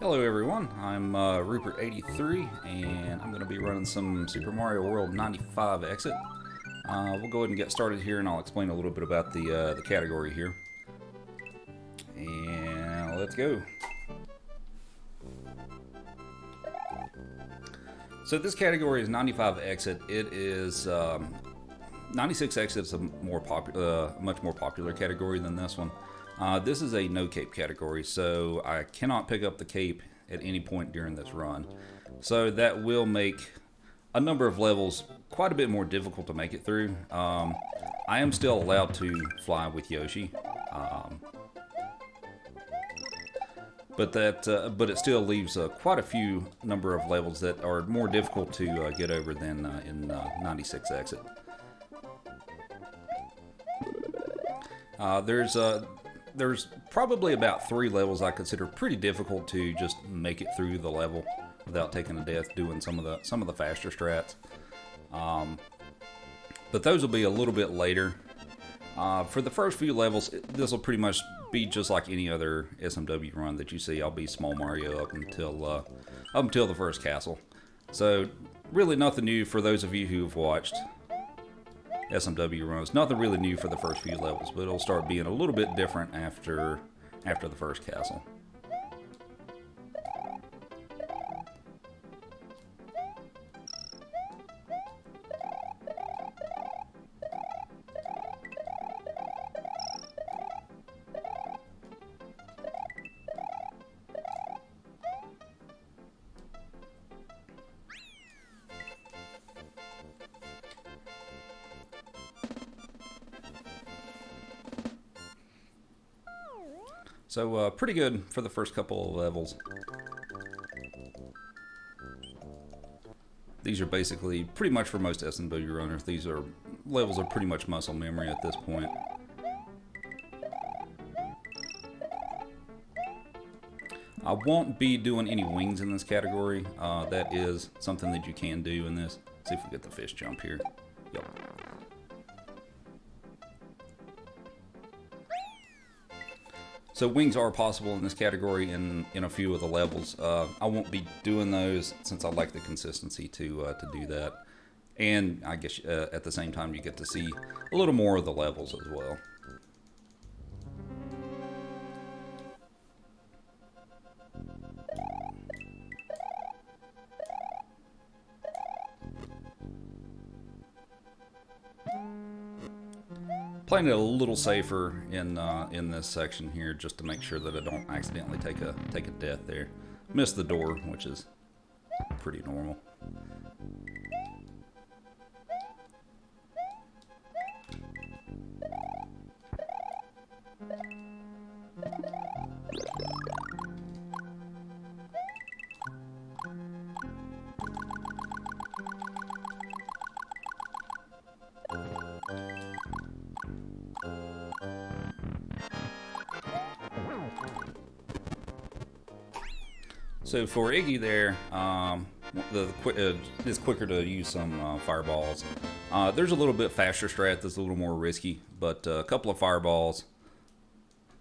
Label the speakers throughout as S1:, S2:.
S1: Hello everyone, I'm Rupert83 and I'm going to be running some Super Mario World 95 Exit. We'll go ahead and get started here and I'll explain a little bit about the category here. And let's go. So this category is 95 Exit. It is 96 Exit is a much more popular category than this one. This is a no cape category, so I cannot pick up the cape at any point during this run. So that will make a number of levels quite a bit more difficult to make it through. I am still allowed to fly with Yoshi, but it still leaves quite a few number of levels that are more difficult to get over than in 96 Exit. There's probably about 3 levels I consider pretty difficult to just make it through the level without taking a death doing some of the faster strats. But those will be a little bit later. For the first few levels, this will pretty much be just like any other SMW run that you see. I'll be Small Mario up until the first castle. So really nothing new for those of you who've watched SMW runs. Nothing really new for the first few levels, but it'll start being a little bit different after the first castle. So pretty good for the first couple of levels. These are basically pretty much for most SMW runners. These are levels are pretty much muscle memory at this point. I won't be doing any wings in this category. That is something that you can do in this. Let's see if we get the fish jump here. Yep. So wings are possible in this category in a few of the levels. I won't be doing those since I like the consistency to do that. And I guess at the same time you get to see a little more of the levels as well. Playing it a little safer in this section here, just to make sure that I don't accidentally take a death there. Miss the door, which is pretty normal. So for Iggy there, it's quicker to use some fireballs. There's a little bit faster strat that's a little more risky, but a couple of fireballs,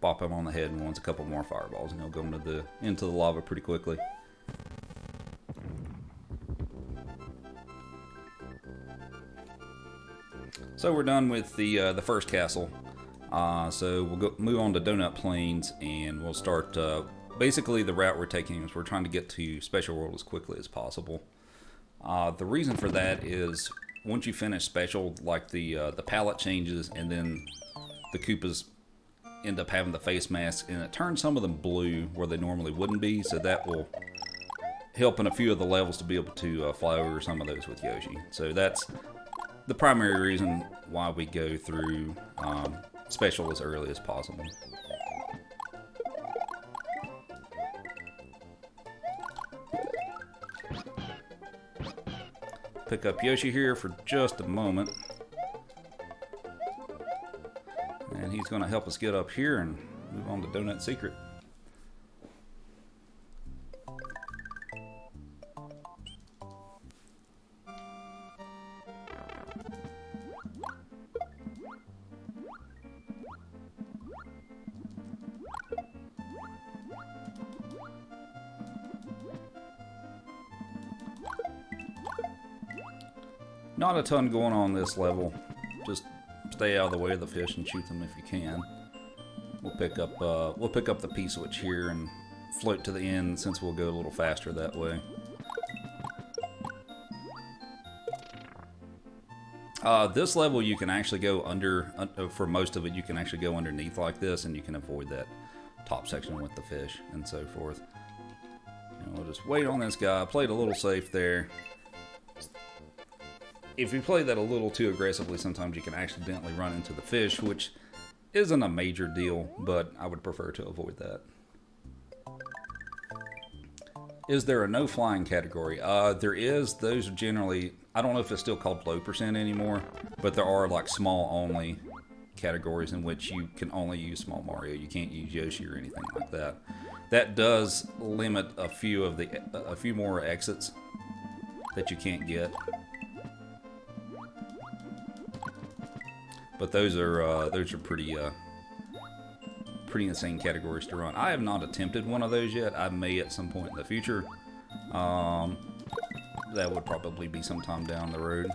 S1: bop him on the head, and once a couple more fireballs, and he'll go into the lava pretty quickly. So we're done with the first castle. So we'll move on to Donut Plains, and we'll start. Basically, the route we're taking is we're trying to get to Special World as quickly as possible. The reason for that is once you finish Special, like the palette changes, and then the Koopas end up having the face masks, and it turns some of them blue where they normally wouldn't be. So that will help in a few of the levels to be able to fly over some of those with Yoshi. So that's the primary reason why we go through Special as early as possible. Pick up Yoshi here for just a moment. And he's going to help us get up here and move on to Donut Secret. Not a ton going on this level. Just stay out of the way of the fish and shoot them if you can. We'll pick up the P-switch here and float to the end since we'll go a little faster that way. This level you can actually go under, for most of it you can actually go underneath like this and you can avoid that top section with the fish and so forth. And we'll just wait on this guy. I played a little safe there. If you play that a little too aggressively, sometimes you can accidentally run into the fish, which isn't a major deal, but I would prefer to avoid that. Is there a no flying category? There is. Those are generally, I don't know if it's still called low percent anymore, but there are like small only categories in which you can only use small Mario. You can't use Yoshi or anything like that. That does limit a few more exits that you can't get. But those are pretty insane categories to run. I have not attempted one of those yet. I may at some point in the future. That would probably be sometime down the road.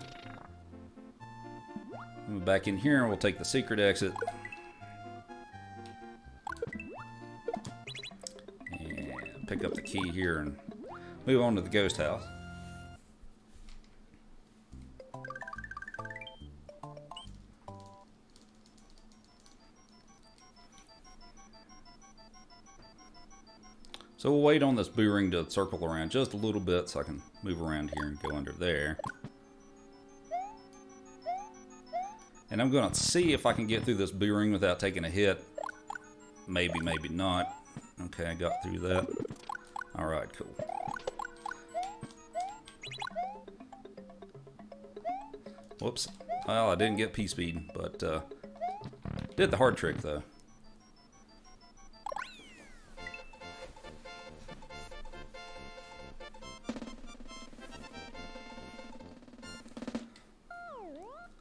S1: Move back in here and we'll take the secret exit. And pick up the key here and move on to the ghost house. So we'll wait on this boo ring to circle around just a little bit so I can move around here and go under there. And I'm going to see if I can get through this boo ring without taking a hit. Maybe, maybe not. Okay, I got through that. Alright, cool. Whoops. Well, I didn't get P-speed, but did the hard trick though.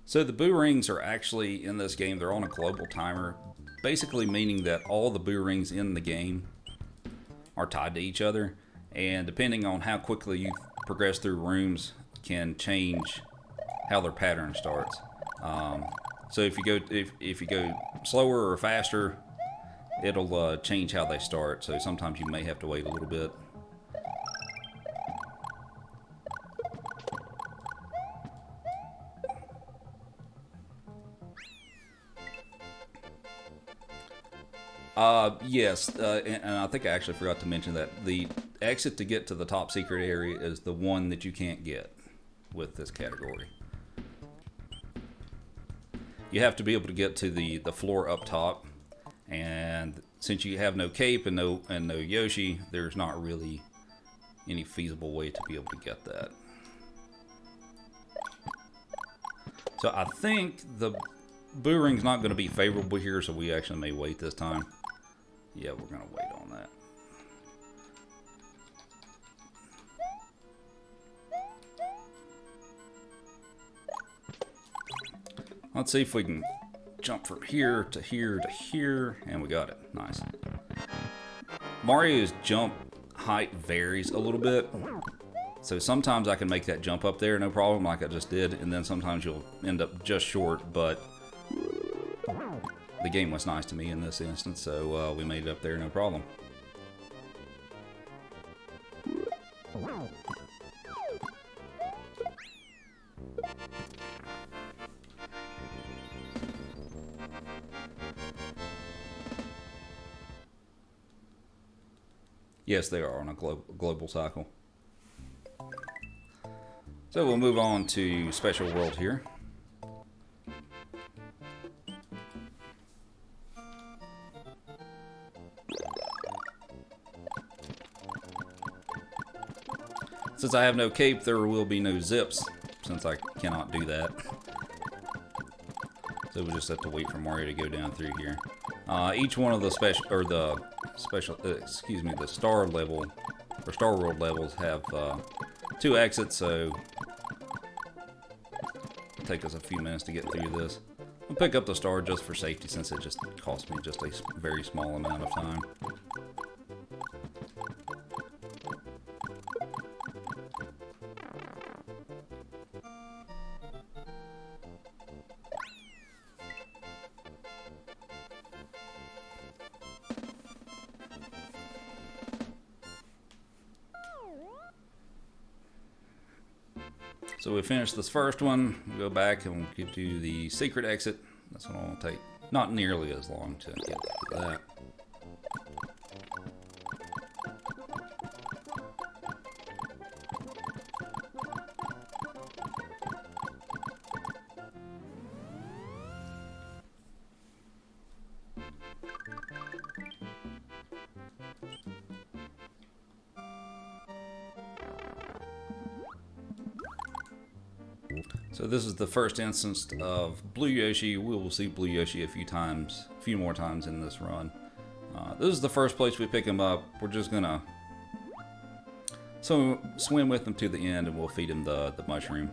S1: So the boo rings are actually, in this game, they're on a global timer, basically meaning that all the boo rings in the game are tied to each other, and depending on how quickly you progress through rooms can change how their pattern starts. So if you go slower or faster, it'll change how they start, so sometimes you may have to wait a little bit. Yes, and I think I actually forgot to mention that the exit to get to the top secret area is the one that you can't get with this category. You have to be able to get to the floor up top, and since you have no cape and no Yoshi, there's not really any feasible way to be able to get that. So I think the boo ring's not going to be favorable here, so we actually may wait this time. Yeah, we're going to wait on that. Let's see if we can jump from here to here to here, and we got it. Nice. Mario's jump height varies a little bit, so sometimes I can make that jump up there, no problem, like I just did, and then sometimes you'll end up just short, but the game was nice to me in this instance, so we made it up there, no problem. Yes, they are on a global cycle. So we'll move on to Special World here. Since I have no cape, there will be no zips, since I cannot do that. So we'll just have to wait for Mario to go down through here. Each one of the the star level, or Star World levels have 2 exits, so it'll take us a few minutes to get through this. I'll pick up the star just for safety, since it just cost me just a very small amount of time. So we finished this first one. We'll go back and we'll get to the secret exit. That's what will take not nearly as long to get to that. So this is the first instance of Blue Yoshi. We will see Blue Yoshi a few more times in this run. This is the first place we pick him up. We're just gonna swim with him to the end, and we'll feed him the mushroom.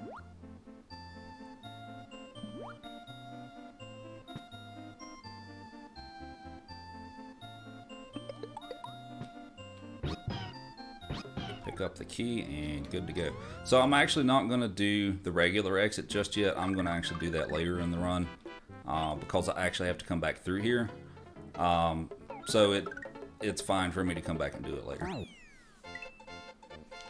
S1: Up the key and good to go. So I'm actually not going to do the regular exit just yet. I'm going to actually do that later in the run because I actually have to come back through here. So it's fine for me to come back and do it later.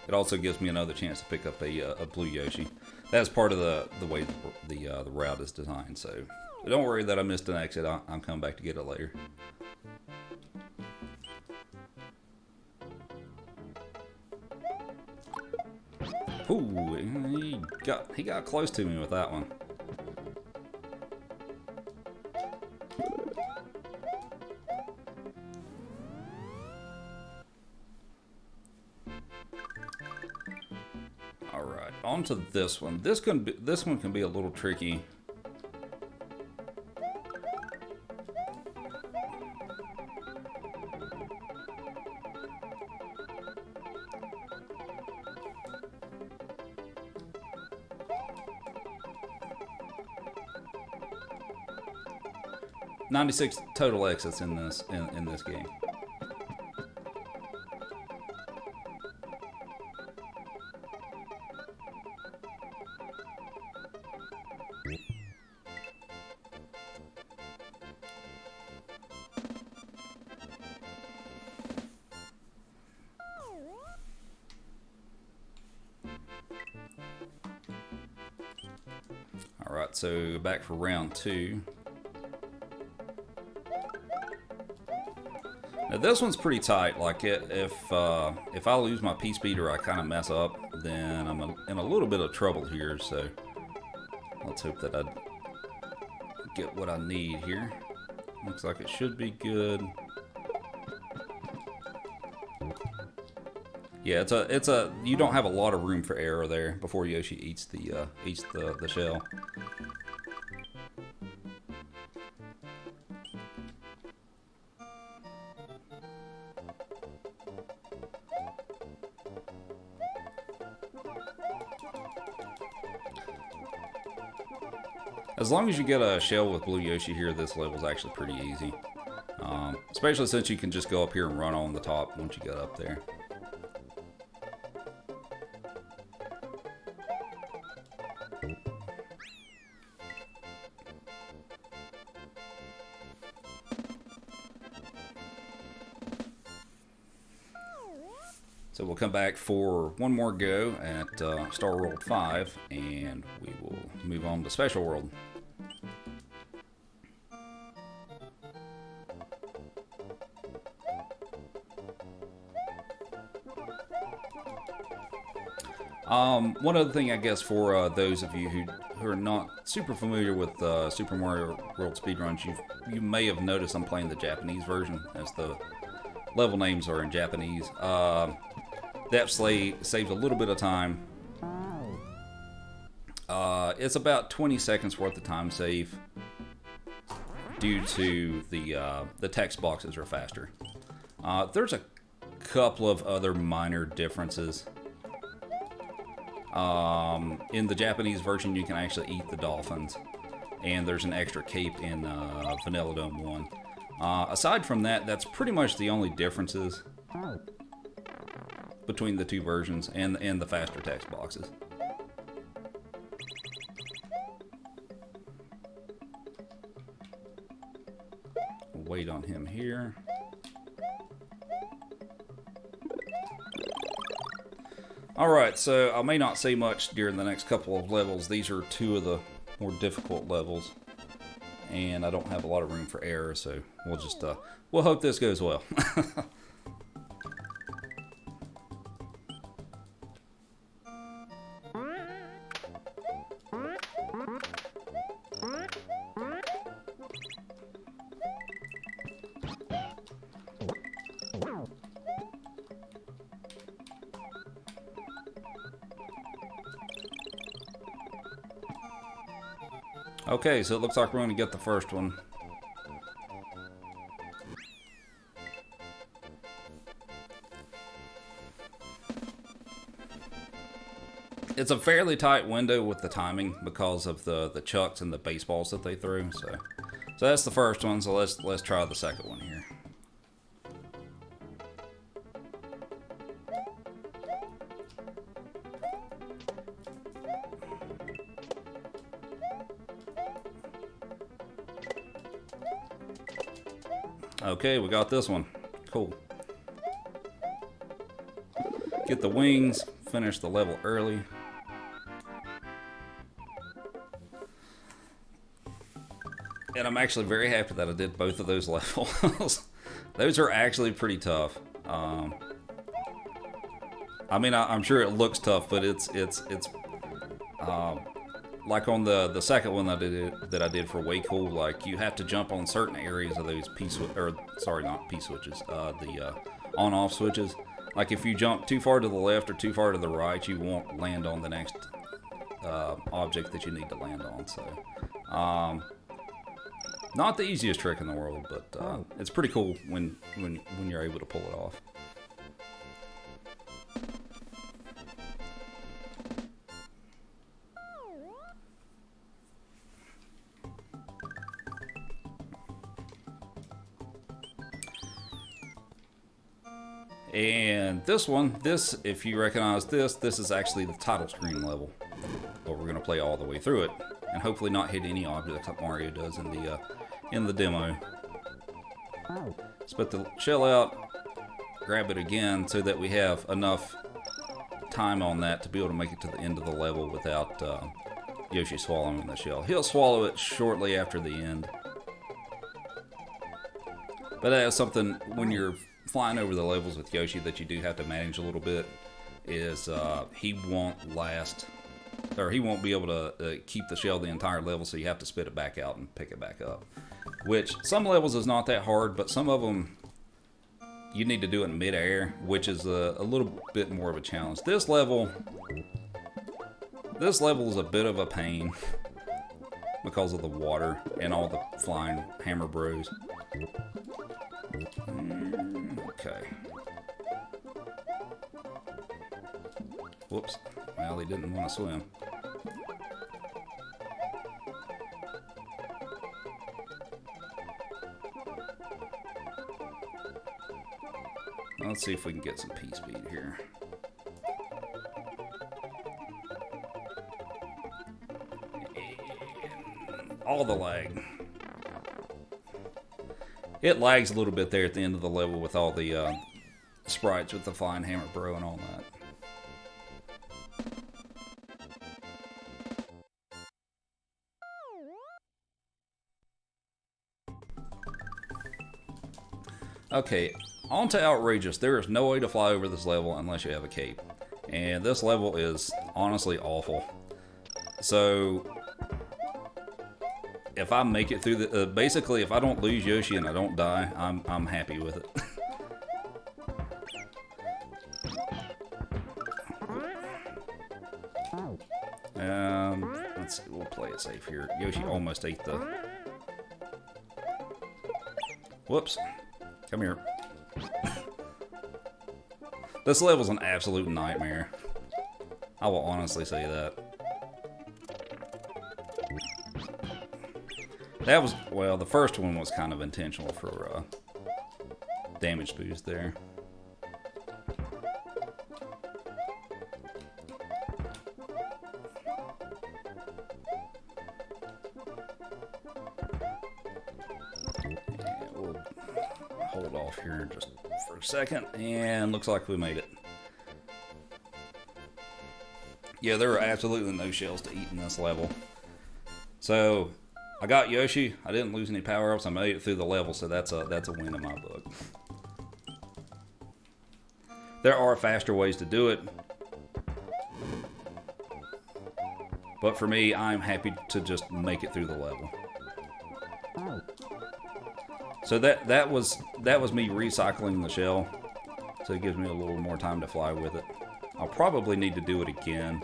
S1: It also gives me another chance to pick up a Blue Yoshi. That's part of the way the route is designed. So don't worry that I missed an exit. I'm coming back to get it later. Ooh, he got close to me with that one. All right, on to this one. This one can be a little tricky. $96 total exits in this game. All right, so back for round 2. Now this one's pretty tight. Like if I lose my P-Speed or I kind of mess up, then I'm in a little bit of trouble here. So let's hope that I get what I need here. Looks like it should be good. Yeah, it's a you don't have a lot of room for error there before Yoshi eats the shell. As long as you get a shell with Blue Yoshi here, this level's actually pretty easy. Especially since you can just go up here and run on the top once you get up there. So we'll come back for one more go at Star World 5, and we will move on to Special World. One other thing, I guess, for those of you who are not super familiar with Super Mario World speedruns, you may have noticed I'm playing the Japanese version, as the level names are in Japanese. That saves a little bit of time. It's about 20 seconds worth of time save due to the text boxes are faster. There's a couple of other minor differences. In the Japanese version, you can actually eat the dolphins, and there's an extra cape in Vanilla Dome 1. Aside from that, that's pretty much the only differences between the two versions and the faster text boxes. We'll wait on him here. Alright, so I may not say much during the next couple of levels. These are two of the more difficult levels. And I don't have a lot of room for error, so we'll just, we'll hope this goes well. Okay, so it looks like we're going to get the first one. It's a fairly tight window with the timing because of the chucks and the baseballs that they threw. So that's the first one. So let's try the second one here. Okay, we got this one. Cool. Get the wings, finish the level early. And I'm actually very happy that I did both of those levels. Those are actually pretty tough. I mean, I'm sure it looks tough, but it's like on the second one that I did for Way Cool. Like you have to jump on certain areas of those not P switches, the on-off switches. Like if you jump too far to the left or too far to the right, you won't land on the next object that you need to land on. So, not the easiest trick in the world, but it's pretty cool when you're able to pull it off. And this one, if you recognize this is actually the title screen level. But we're going to play all the way through it. And hopefully not hit any objects like Mario does in the demo. Spit the shell out, grab it again so that we have enough time on that to be able to make it to the end of the level without Yoshi swallowing the shell. He'll swallow it shortly after the end. But that's something when you're flying over the levels with Yoshi that you do have to manage a little bit is he won't last, or he won't be able to keep the shell the entire level, so you have to spit it back out and pick it back up. Which some levels is not that hard, but some of them you need to do it in mid-air, which is a little bit more of a challenge. This level is a bit of a pain because of the water and all the flying hammer bros. Okay. Whoops. Well, he didn't want to swim. Let's see if we can get some P-speed here. And all the lag. It lags a little bit there at the end of the level with all the sprites with the flying hammer bro and all that. Okay, on to outrageous. There is no way to fly over this level unless you have a cape. And this level is honestly awful. So if I make it through the basically if I don't lose Yoshi and I don't die, I'm happy with it. Let's see, we'll play it safe here. Yoshi almost ate the... Whoops. Come here. This level's an absolute nightmare. I will honestly say that. That was, well, the first one was kind of intentional for damage boost there. Yeah, we'll hold off here just for a second, and looks like we made it. Yeah, there are absolutely no shells to eat in this level. So I got Yoshi. I didn't lose any power-ups. I made it through the level, so that's a win in my book. There are faster ways to do it, but for me, I'm happy to just make it through the level. So that was me recycling the shell, so it gives me a little more time to fly with it. I'll probably need to do it again.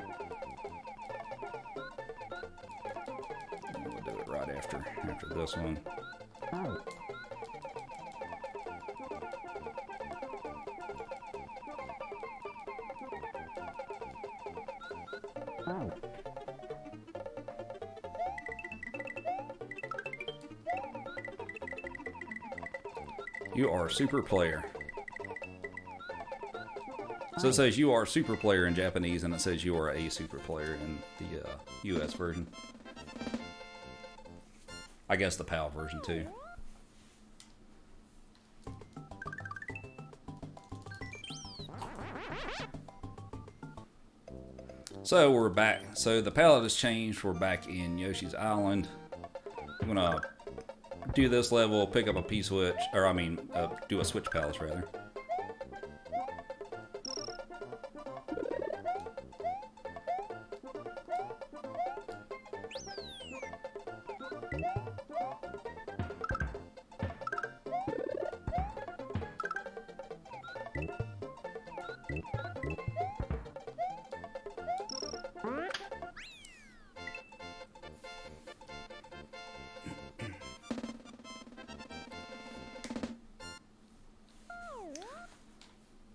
S1: I'm gonna do it right after this one. You are a super player. So it says you are a super player in Japanese, and it says you are a super player in the US version. I guess the PAL version too. So we're back. So the palette has changed. We're back in Yoshi's Island. I'm gonna do this level, pick up a P-switch, or I mean, do a switch palace rather.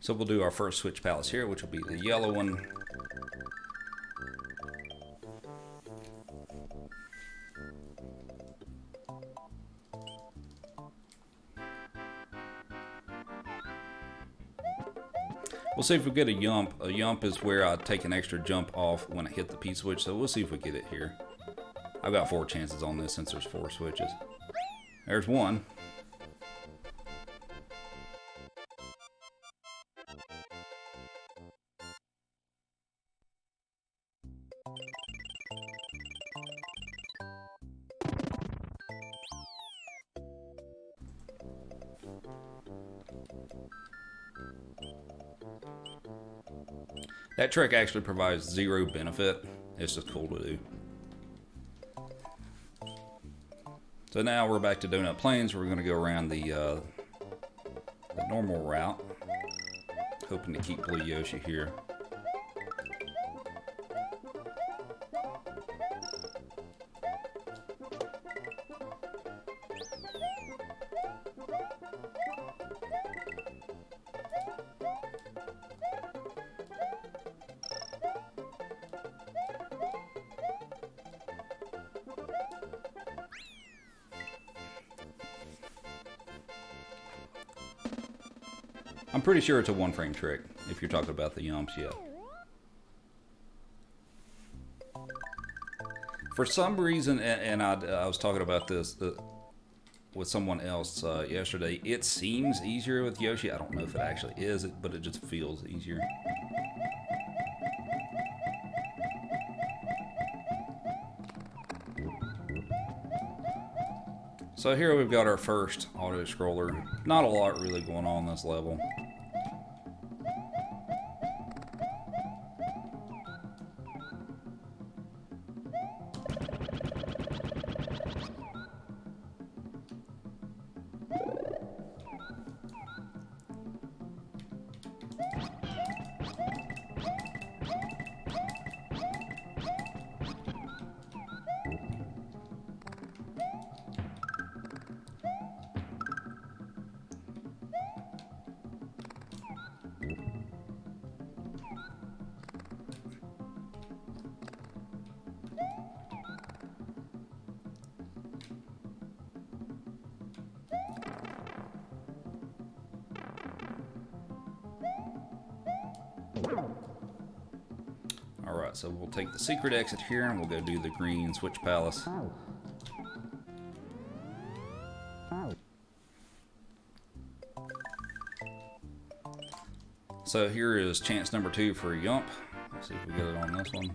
S1: So we'll do our first switch palace here, which will be the yellow one. We'll see if we get a yump. A yump is where I take an extra jump off when I hit the P-switch, so we'll see if we get it here. I've got 4 chances on this since there's 4 switches. There's one. That trick actually provides 0 benefit. It's just cool to do. So now we're back to Donut Plains. We're going to go around the normal route, hoping to keep Blue Yoshi here. I'm pretty sure it's a 1-frame trick, if you're talking about the yumps yet. For some reason, and I was talking about this with someone else yesterday, it seems easier with Yoshi. I don't know if it actually is, but it just feels easier. So here we've got our first auto-scroller. Not a lot really going on this level. Alright, so we'll take the secret exit here and we'll go do the green switch palace. So here is chance number 2 for a yump. Let's see if we get it on this one.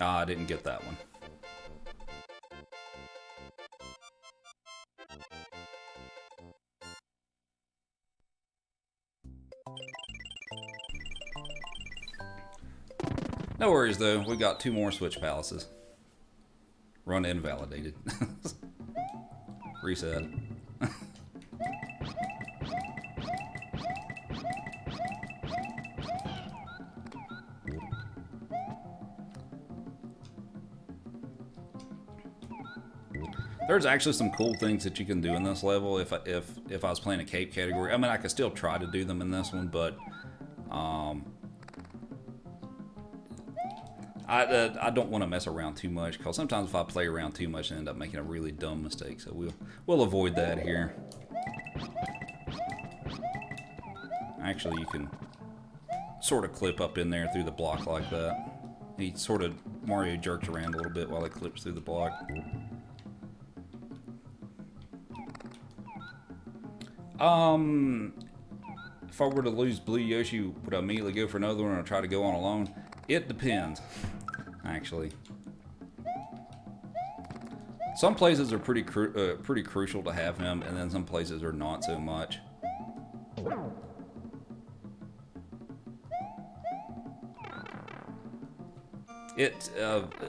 S1: Ah, I didn't get that one. No worries though, we got 2 more switch palaces. Run invalidated. Reset. There's actually some cool things that you can do in this level. If I was playing a cape category, I mean, I could still try to do them in this one, but I don't want to mess around too much, because sometimes if I play around too much, I end up making a really dumb mistake. So we'll avoid that here. Actually, you can sort of clip up in there through the block like that. He sort of Mario jerks around a little bit while he clips through the block. If I were to lose Blue Yoshi, would I immediately go for another one or try to go on alone? It depends, actually. Some places are pretty crucial to have him, and then some places are not so much.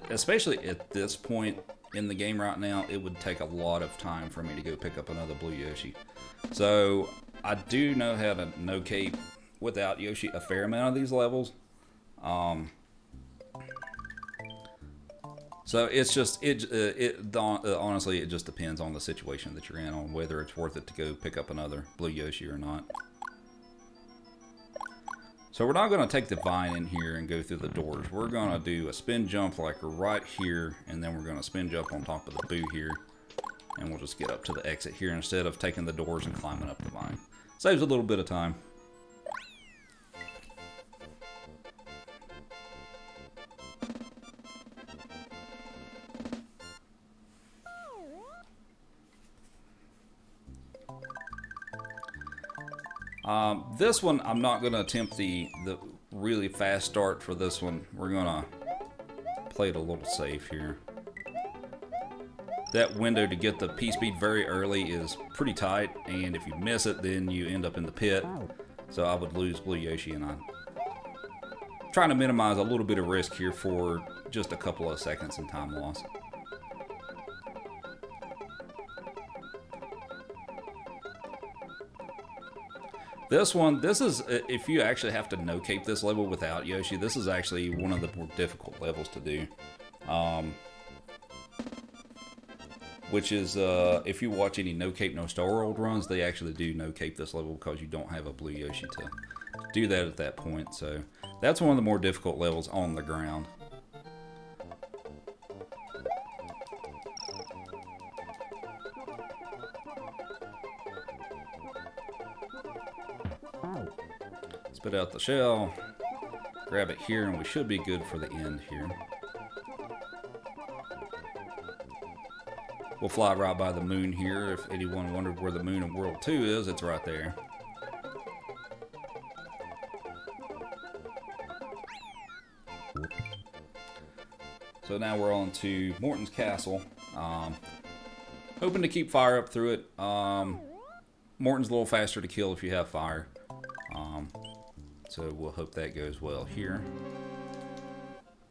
S1: Especially at this point in the game right now, it would take a lot of time for me to go pick up another Blue Yoshi. So I do know how to no cape without Yoshi a fair amount of these levels. So it's just honestly, it just depends on the situation that you're in, on whether it's worth it to go pick up another Blue Yoshi or not. So we're not going to take the vine in here and go through the doors. We're going to do a spin jump like right here, and then we're going to spin jump on top of the boo here, and we'll just get up to the exit here instead of taking the doors and climbing up the vine. Saves a little bit of time. This one, I'm not going to attempt the really fast start for this one. We're going to play it a little safe here. That window to get the P-speed very early is pretty tight, and if you miss it, then you end up in the pit. So I would lose Blue Yoshi, and I'm trying to minimize a little bit of risk here for just a couple of seconds in time loss. This is, if you actually have to no-cape this level without Yoshi, this is actually one of the more difficult levels to do. Which is, if you watch any no-cape, no-star world runs, they actually do no-cape this level because you don't have a Blue Yoshi to do that at that point. So that's one of the more difficult levels on the ground. Spit out the shell, grab it here, and we should be good for the end here. We'll fly right by the moon here. If anyone wondered where the moon in World 2 is, it's right there. So now we're on to Morton's Castle. Hoping to keep fire up through it. Morton's a little faster to kill if you have fire. So we'll hope that goes well here.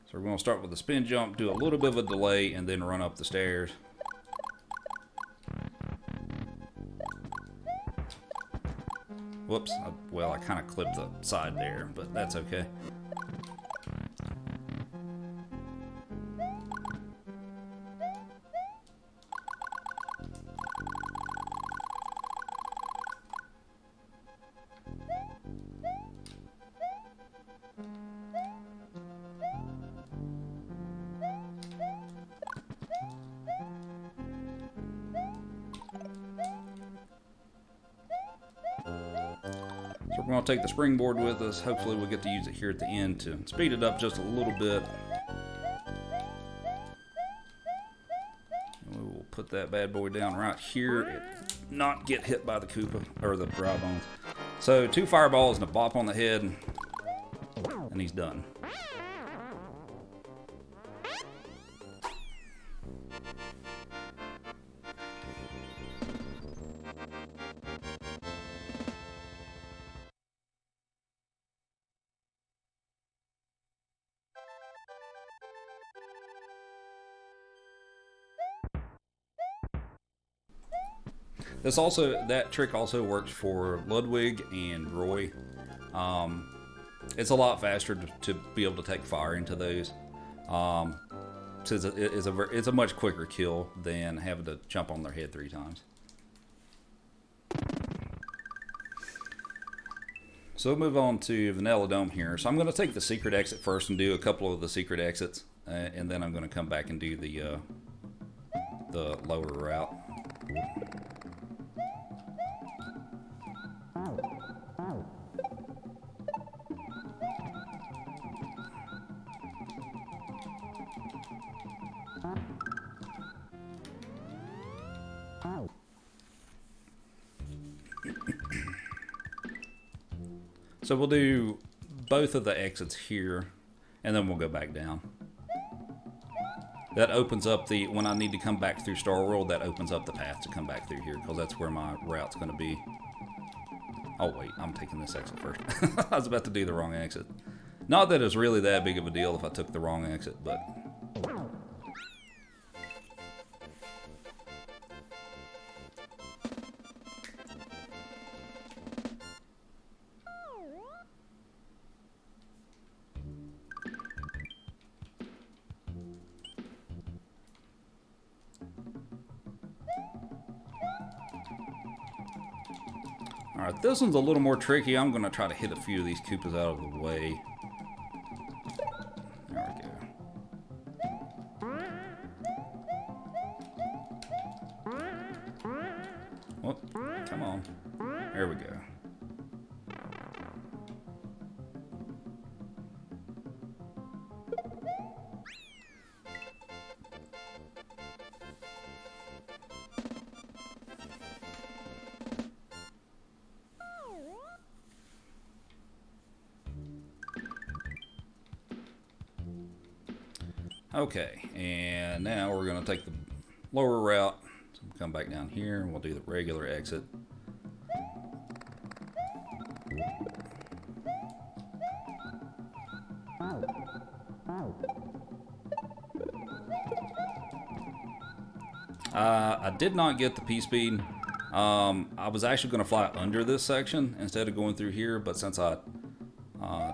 S1: So we're going to start with the spin jump, do a little bit of a delay, and then run up the stairs. Whoops, well, I kind of clipped the side there, but that's okay. So we're going to take the springboard with us. Hopefully we'll get to use it here at the end to speed it up just a little bit. And we will put that bad boy down right here and not get hit by the Koopa, or the dry bones. So 2 fireballs and a bop on the head, and he's done. That trick also works for Ludwig and Roy. It's a lot faster to be able to take fire into those. It's a much quicker kill than having to jump on their head 3 times. So we'll move on to Vanilla Dome here. So I'm going to take the secret exit first and do a couple of the secret exits, and then I'm going to come back and do the lower route. So we'll do both of the exits here, and then we'll go back down. That opens up when I need to come back through Star World, that opens up the path to come back through here, because that's where my route's going to be. Oh wait, I'm taking this exit first. I was about to do the wrong exit. Not that it's really that big of a deal if I took the wrong exit, but... Alright, this one's a little more tricky. I'm going to try to hit a few of these Koopas out of the way. There we go. Oh, come on. There we go. Okay, and now we're going to take the lower route. So we'll come back down here and we'll do the regular exit. I did not get the P-Speed. I was actually going to fly under this section instead of going through here, but since I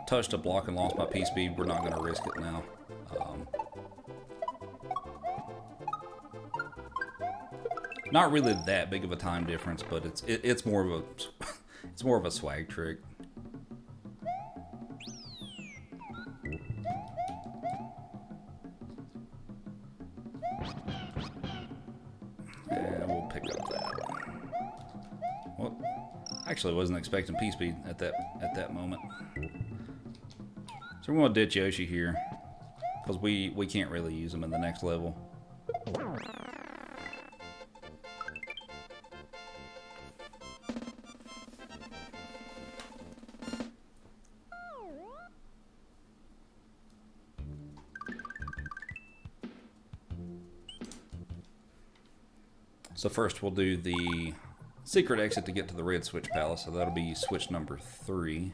S1: touched a block and lost my P-Speed, we're not going to risk it now. Not really that big of a time difference, but it's more of a swag trick. And we'll pick up that. Well, actually, I wasn't expecting P-Speed at that moment. So we're going to ditch Yoshi here because we can't really use him in the next level. So first we'll do the secret exit to get to the red switch palace, so that'll be switch number 3.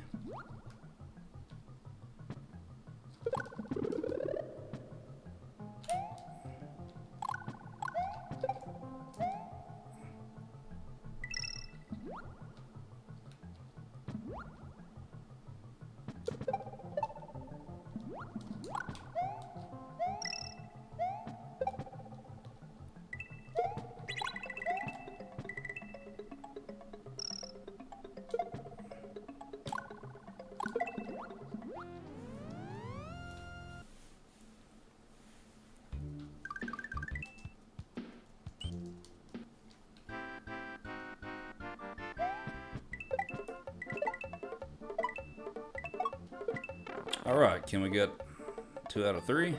S1: Alright, can we get 2 out of 3?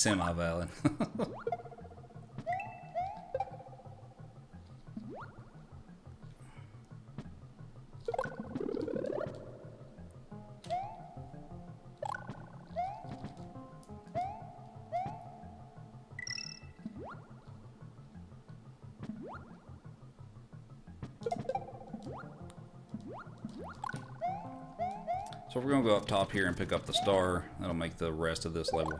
S1: Semi-valid. So we're going to go up top here and pick up the star. That'll make the rest of this level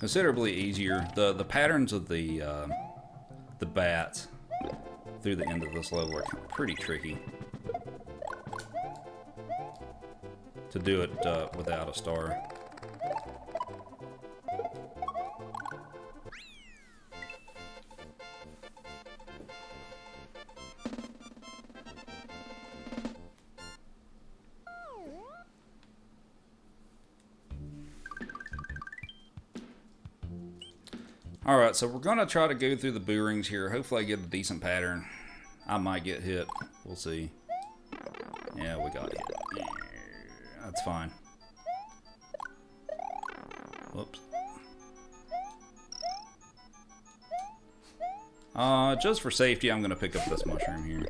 S1: considerably easier. The patterns of the bats through the end of this level are pretty tricky to do it without a star. Alright, so we're going to try to go through the boo rings here. Hopefully I get a decent pattern. I might get hit. We'll see. Yeah, we got hit. Yeah, that's fine. Whoops. Just for safety, I'm going to pick up this mushroom here.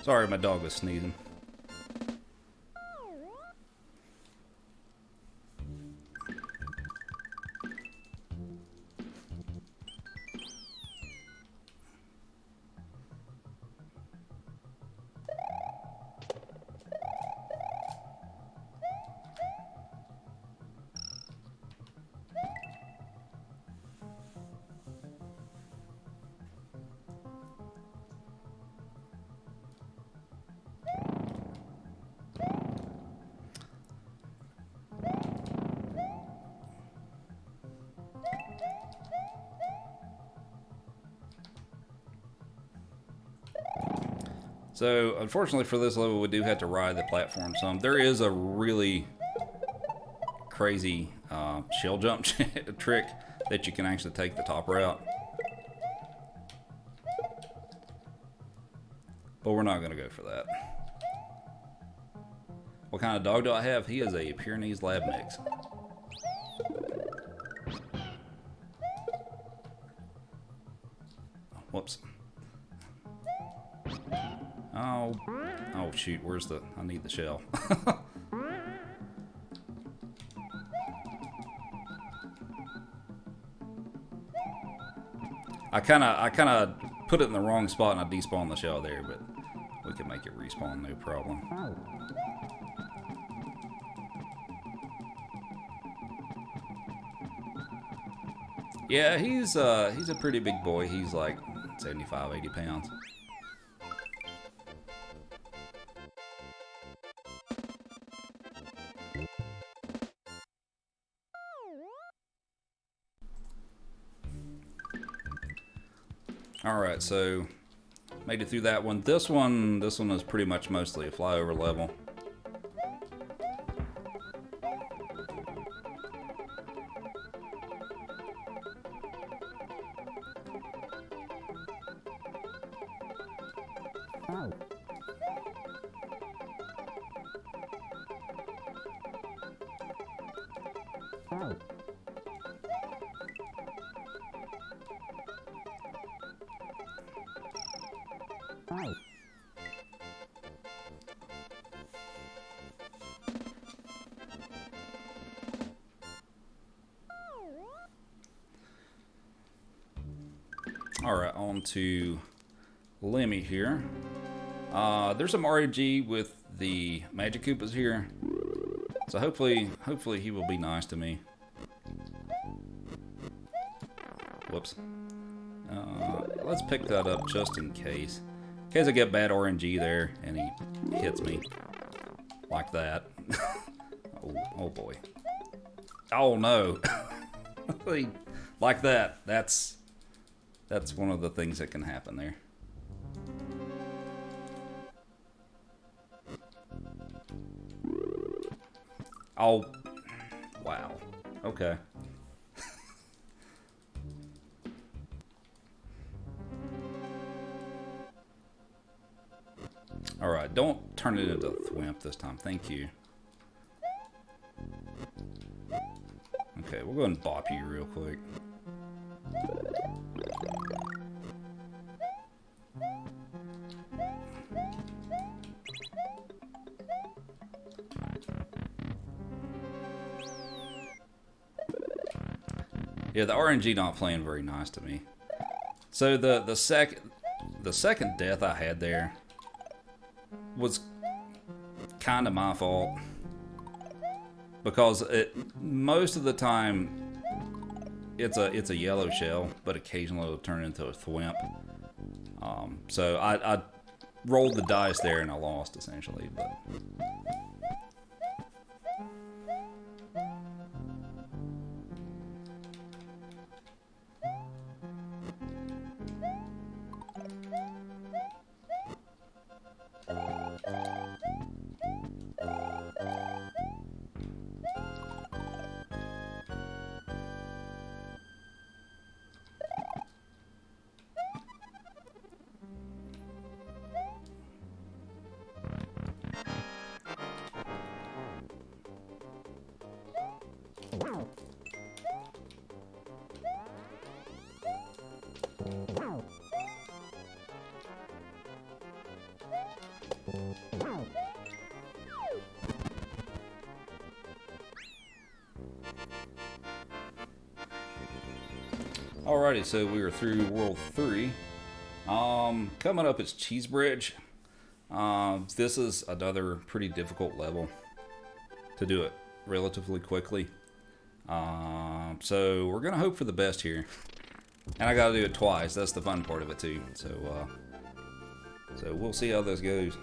S1: Sorry, my dog was sneezing. So, unfortunately for this level, we do have to ride the platform some. There is a really crazy shell jump trick that you can actually take the top route. But we're not going to go for that. What kind of dog do I have? He is a Pyrenees Lab Mix. Whoops. Oh shoot, where's the... I need the shell. I kinda put it in the wrong spot and I despawned the shell there, but we can make it respawn, no problem. Yeah, he's a pretty big boy. He's like 75, 80 pounds. Alright, so made it through that one. This one is pretty much mostly a flyover level. Alright, on to Lemmy here. There's some RNG with the Magic Koopas here. So hopefully he will be nice to me. Whoops. Let's pick that up just in case. In case I get bad RNG there and he hits me like that. Oh boy. Oh no. Like that. That's one of the things that can happen there. Oh, wow. Okay. Alright, don't turn it into a thwimp this time. Thank you. Okay, we'll go ahead and bop you real quick. Yeah, the RNG not playing very nice to me. So the second death I had there was kind of my fault, because most of the time it's a yellow shell, but occasionally it'll turn into a thwimp. So I rolled the dice there and I lost essentially, but. Alrighty, so we are through World 3. Coming up is Cheese Bridge. This is another pretty difficult level to do it relatively quickly. So we're gonna hope for the best here. And I gotta do it twice. That's the fun part of it too. So we'll see how this goes.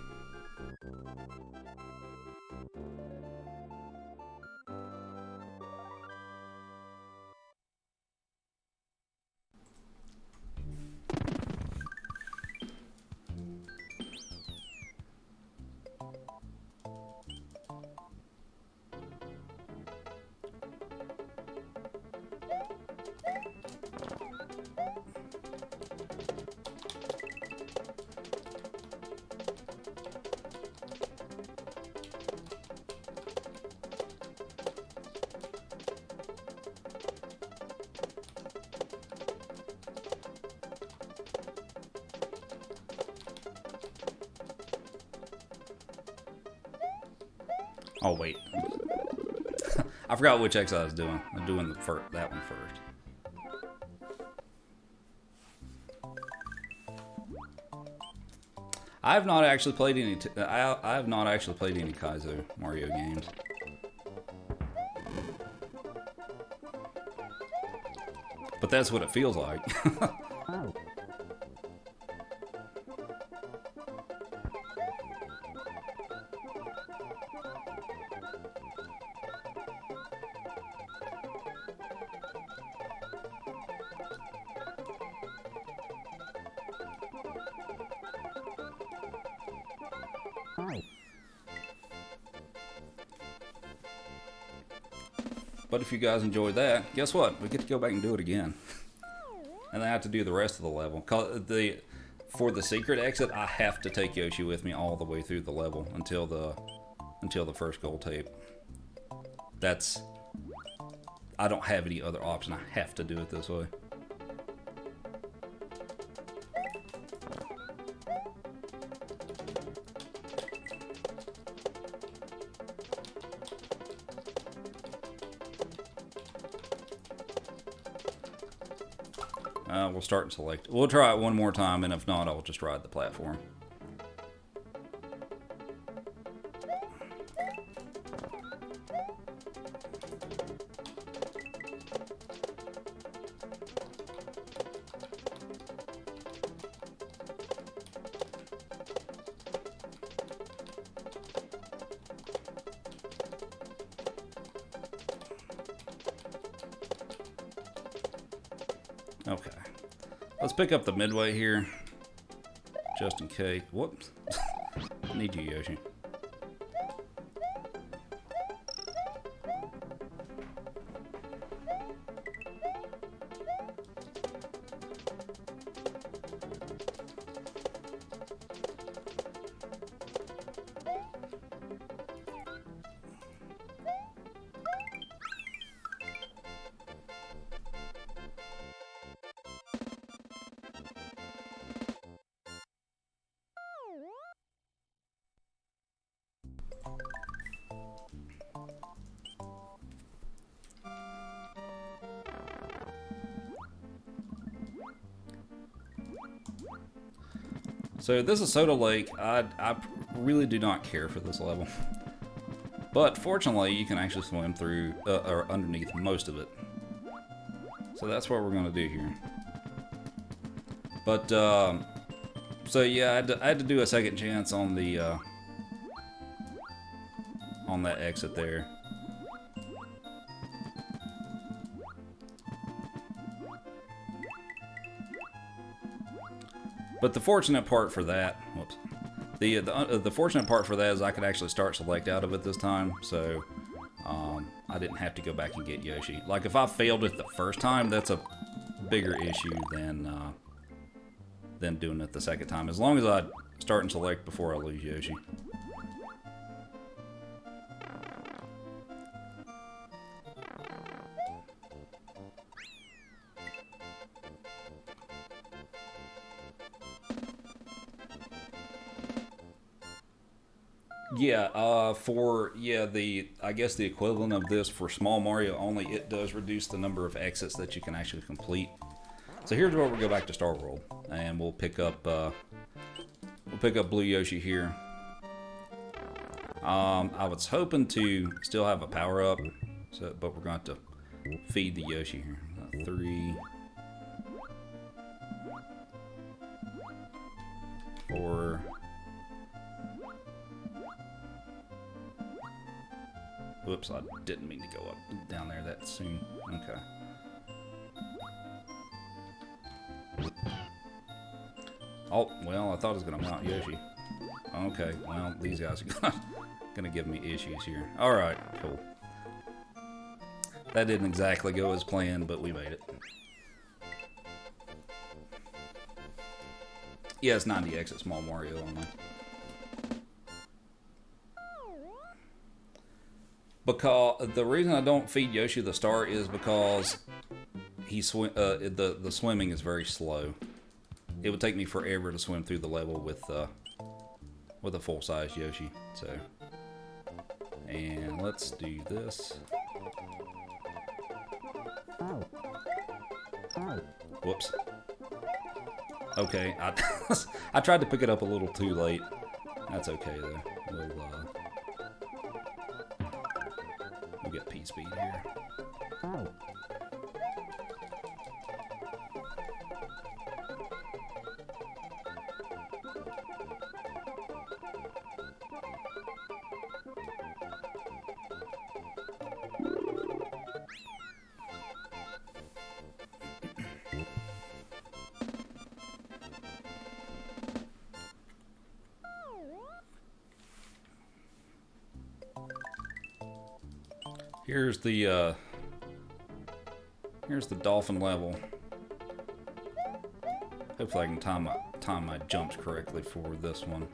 S1: Oh wait, I forgot which exit I was doing. I'm doing that one first. I have not actually played any. I have not actually played any Kaizo Mario games. But that's what it feels like. But if you guys enjoyed that, guess what? We get to go back and do it again. And I have to do the rest of the level. For the secret exit, I have to take Yoshi with me all the way through the level until the first gold tape. I don't have any other option. I have to do it this way. We'll start and select. We'll try it one more time, and if not, I'll just ride the platform. Okay. Let's pick up the midway here. Just in case. Whoops. I need you, Yoshi. So this is Soda Lake. I really do not care for this level. But fortunately, you can actually swim through, or underneath most of it. So that's what we're going to do here. But, so yeah, I had to do a second chance on the, on that exit there. But the fortunate part for that, whoops, the fortunate part for that is I could actually start select out of it this time, so I didn't have to go back and get Yoshi. Like if I failed it the first time, that's a bigger issue than doing it the second time. As long as I start and select before I lose Yoshi. Yeah, I guess the equivalent of this for Small Mario, only it does reduce the number of exits that you can actually complete. So here's where we go back to Star World, and we'll pick up Blue Yoshi here. I was hoping to still have a power up, but we're going to feed the Yoshi here. 3, 4. Whoops, I didn't mean to go up down there that soon. Okay. Oh, well, I thought it was going to mount Yoshi. Okay, well, these guys are gonna give me issues here. Alright, cool. That didn't exactly go as planned, but we made it. Yeah, it's 90X at Small Mario only. Because the reason I don't feed Yoshi the star is because the swimming is very slow. It would take me forever to swim through the level with a full-size Yoshi. So, and let's do this. Whoops. Okay, I tried to pick it up a little too late. That's okay though. We'll get P speed here. Here's the dolphin level. Hopefully I can time my jumps correctly for this one.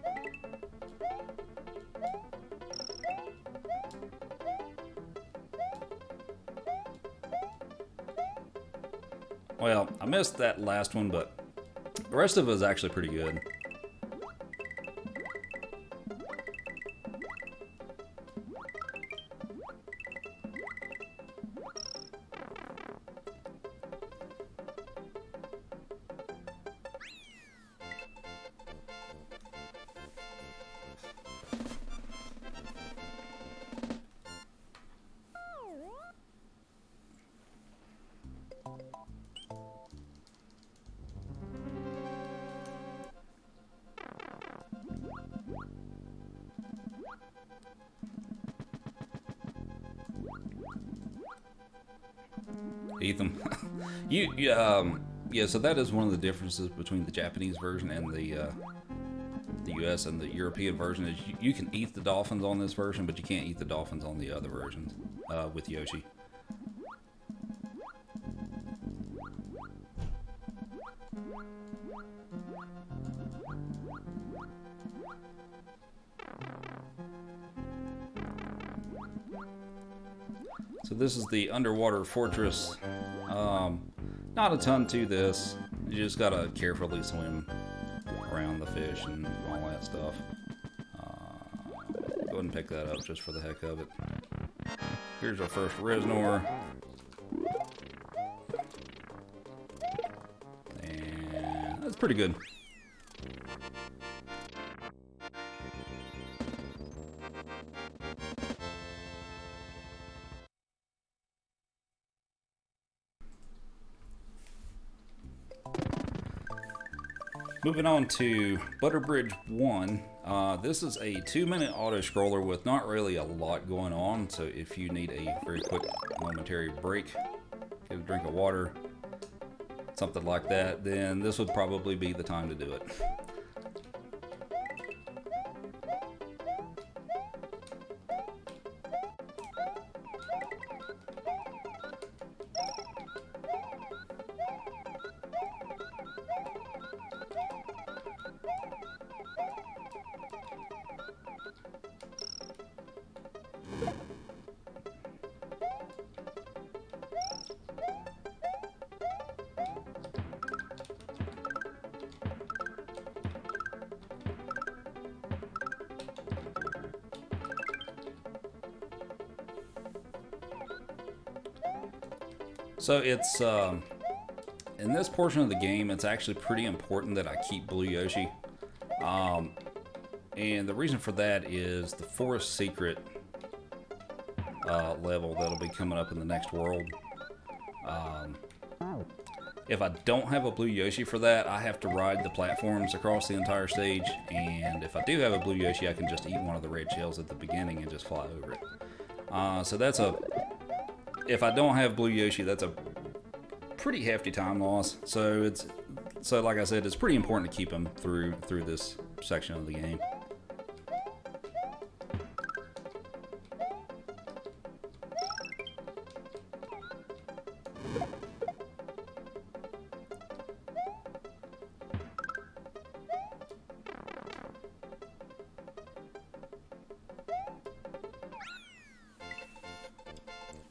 S1: Well, I missed that last one, but the rest of it is actually pretty good. Ethan, Yeah, so that is one of the differences between the Japanese version and the US and the European version is you can eat the dolphins on this version, but you can't eat the dolphins on the other versions with Yoshi. So this is the underwater fortress. Not a ton to this. You just gotta carefully swim around the fish and all that stuff. Go ahead and pick that up just for the heck of it. Here's our first Reznor. And that's pretty good. Moving on to Butterbridge 1. This is a 2-minute auto-scroller with not really a lot going on, so if you need a very quick momentary break, get a drink of water, something like that, then this would probably be the time to do it. So it's, in this portion of the game, it's actually pretty important that I keep Blue Yoshi. And the reason for that is the Forest Secret level that'll be coming up in the next world. If I don't have a Blue Yoshi for that, I have to ride the platforms across the entire stage. And if I do have a Blue Yoshi, I can just eat one of the red shells at the beginning and just fly over it. So that's a... If I don't have Blue Yoshi, that's a pretty hefty time loss. So like I said, it's pretty important to keep him through this section of the game.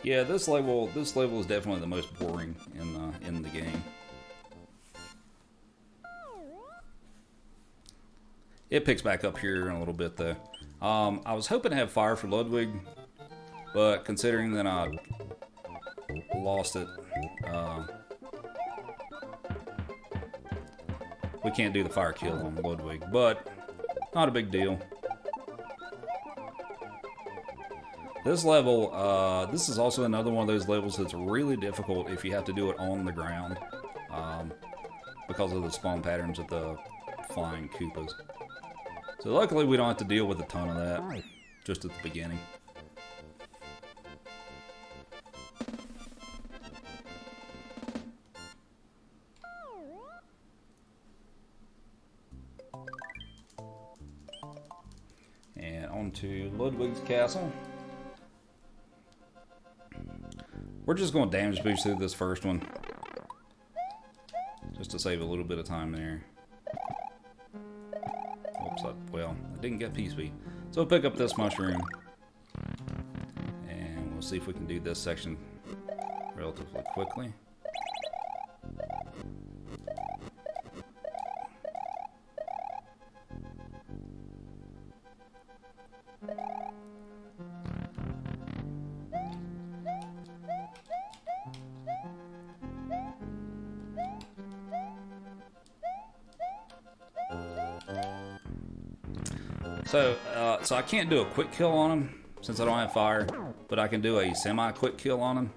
S1: Yeah, this level is definitely the most boring in the game. It picks back up here in a little bit though. I was hoping to have fire for Ludwig, but considering that I lost it, we can't do the fire kill on Ludwig, but not a big deal. This level, this is also another one of those levels that's really difficult if you have to do it on the ground, because of the spawn patterns of the flying Koopas. So luckily we don't have to deal with a ton of that, just at the beginning. And on to Ludwig's Castle. We're just going to damage boost through this first one, just to save a little bit of time there. Oops, well, I didn't get P-Speed. So we'll pick up this mushroom, and we'll see if we can do this section relatively quickly. So I can't do a quick kill on him since I don't have fire, but I can do a semi-quick kill on him.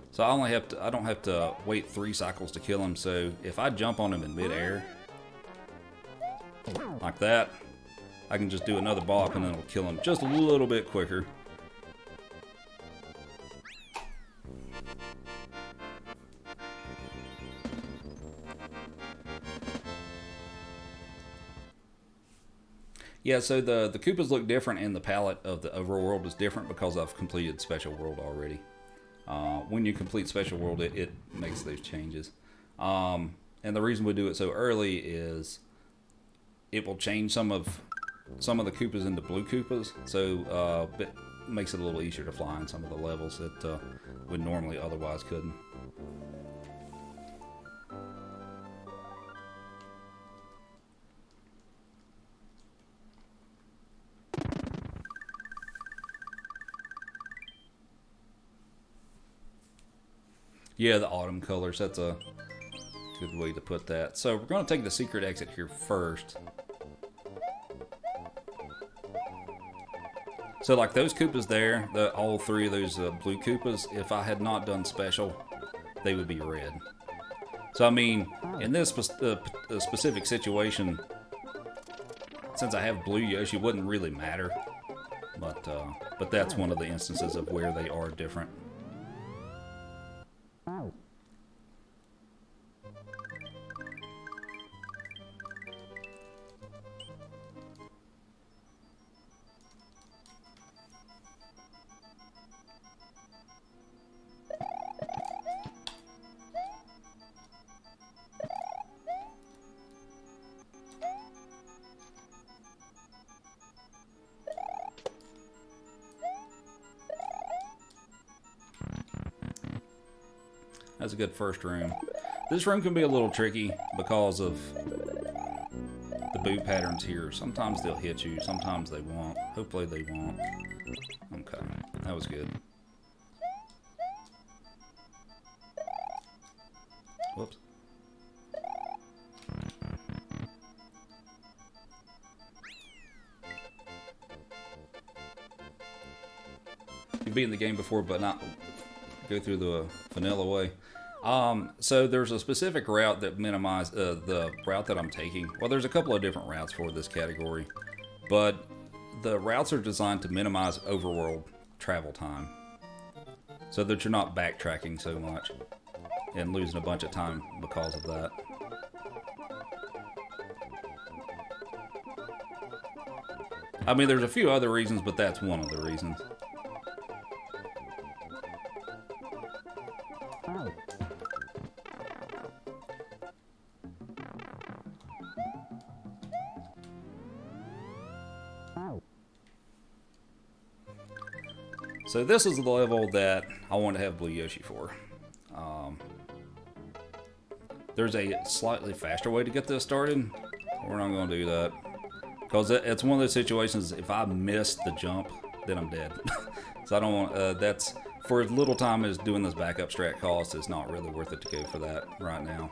S1: So I don't have to wait 3 cycles to kill him. So if I jump on him in midair, like that, I can just do another bop and then it'll kill him just a little bit quicker. Yeah, so the Koopas look different, and the palette of the overworld is different because I've completed Special World already. When you complete Special World, it makes those changes. And the reason we do it so early is it will change some of the Koopas into blue Koopas, so it makes it a little easier to fly in some of the levels that we normally otherwise couldn't. Yeah, the autumn colors, that's a good way to put that. So we're going to take the secret exit here first. So like those Koopas there, all three of those blue Koopas, if I had not done special, they would be red. So I mean, in this specific situation, since I have blue Yoshi, it wouldn't really matter. But that's one of the instances of where they are different. That's a good first room. This room can be a little tricky because of the boot patterns here. Sometimes they'll hit you, sometimes they won't. Hopefully they won't. Okay, that was good. Whoops. You've beaten the game before, but not go through the vanilla way. So there's a specific route that minimizes the route that I'm taking. Well, there's a couple of different routes for this category, but the routes are designed to minimize overworld travel time so that you're not backtracking so much and losing a bunch of time because of that. I mean, there's a few other reasons, but that's one of the reasons. So this is the level that I want to have Blue Yoshi for. There's a slightly faster way to get this started. We're not going to do that. Because it's one of those situations, if I miss the jump, then I'm dead. So I don't want, that's, for as little time as doing this backup strat costs, it's not really worth it to go for that right now.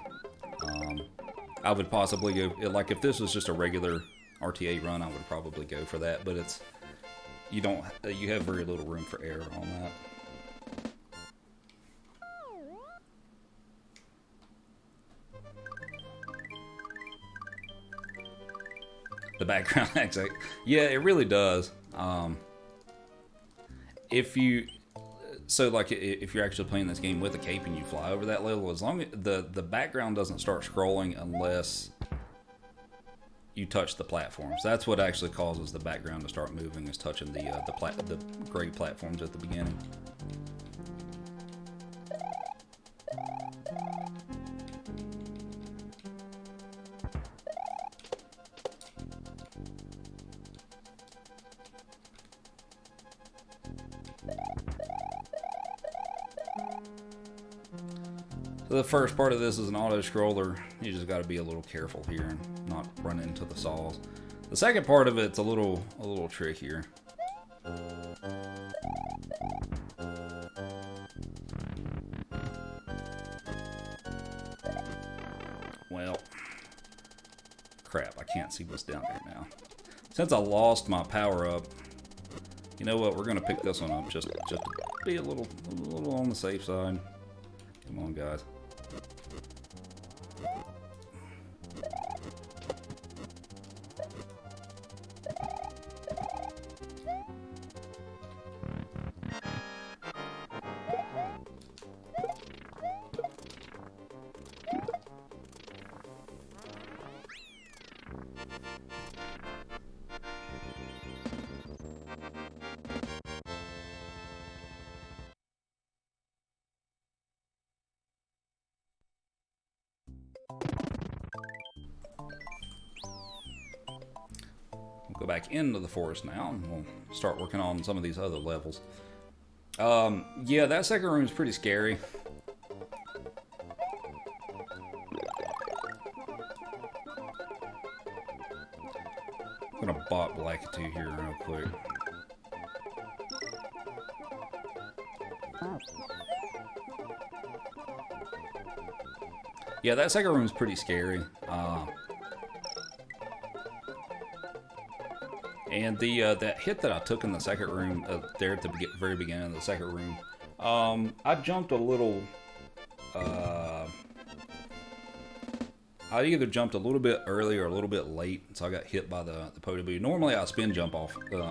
S1: I would possibly go, like if this was just a regular RTA run, I would probably go for that, but it's, you have very little room for error on that. The background acts like, yeah, it really does. If you're actually playing this game with a cape and you fly over that level, as long as the background doesn't start scrolling unless you touch the platforms. That's what actually causes the background to start moving, is touching the gray platforms at the beginning. So the first part of this is an auto-scroller. You just got to be a little careful here and not run into the saws. The second part of it's a little trickier. Well, crap, I can't see what's down there now. Since I lost my power-up, you know what, we're going to pick this one up just to be a little on the safe side. Come on, guys. go back into the forest now, and we'll start working on some of these other levels. Yeah, that second room is pretty scary. I'm gonna bot Black 2 here real quick. Yeah, that second room is pretty scary. And that hit that I took in the second room, there at the very beginning of the second room, I jumped a little. I either jumped a little bit early or a little bit late, so I got hit by the Podoboo. Normally I spin jump off of it,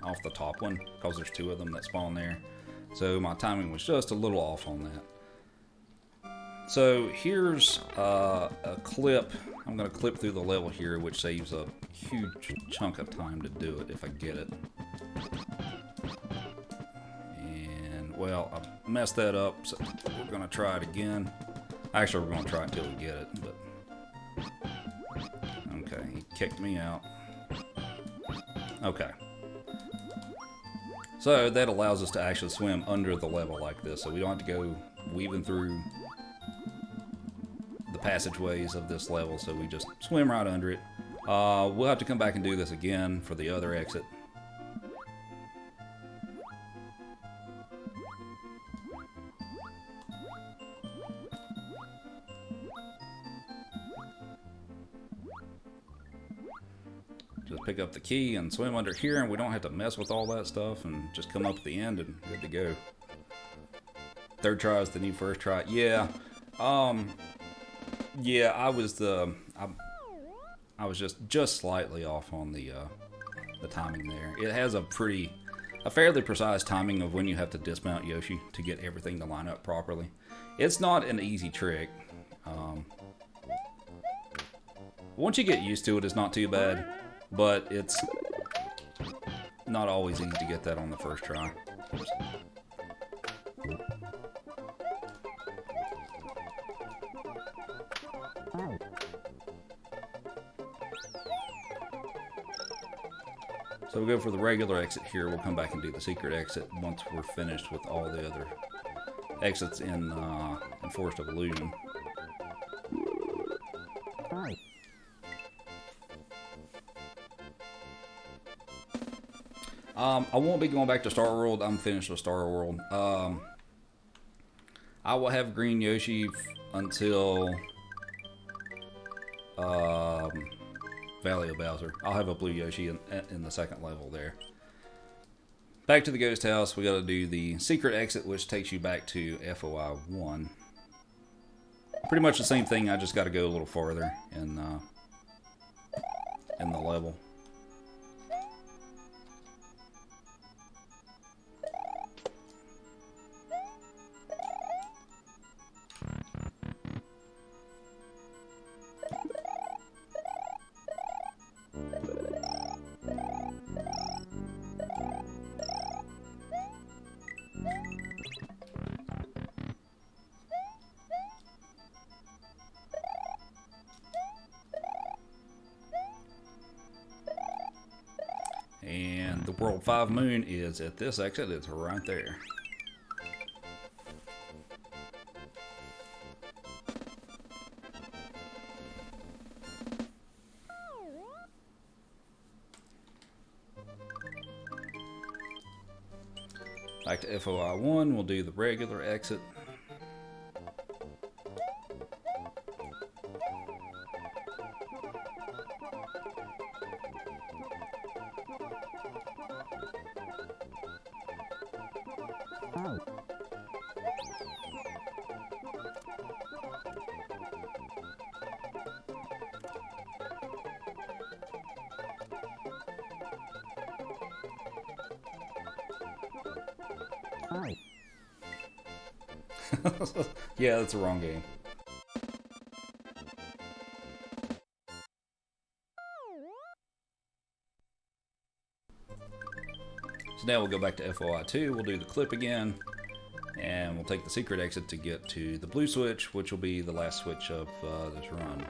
S1: off the top one, because there's two of them that spawn there. So my timing was just a little off on that. So here's a clip. I'm going to clip through the level here, which saves a huge chunk of time to do it if I get it. And, well, I messed that up, so we're going to try it again. Actually, we're going to try it until we get it, but... Okay, he kicked me out. Okay. So that allows us to actually swim under the level like this, so we don't have to go weaving through the passageways of this level, so we just swim right under it. We'll have to come back and do this again for the other exit. Just pick up the key and swim under here, and we don't have to mess with all that stuff, and just come up at the end and good to go. Third try is the new first try. Yeah. Yeah, I was just slightly off on the timing there. It has a fairly precise timing of when you have to dismount Yoshi to get everything to line up properly. It's not an easy trick. Once you get used to it, it's not too bad, but it's not always easy to get that on the first try. Oops. So we'll go for the regular exit here. We'll come back and do the secret exit once we're finished with all the other exits in Forest of Illusion. I won't be going back to Star World. I'm finished with Star World. I will have Green Yoshi until Valley of Bowser. I'll have a Blue Yoshi in the second level there. Back to the Ghost House. We got to do the secret exit, which takes you back to FOI 1. Pretty much the same thing. I just got to go a little farther in the level. And the World 5 Moon is at this exit. It's right there. Back to FOI 1, we'll do the regular exit. Yeah, that's the wrong game. So now we'll go back to FOI 2, we'll do the clip again, and we'll take the secret exit to get to the blue switch, which will be the last switch of this run.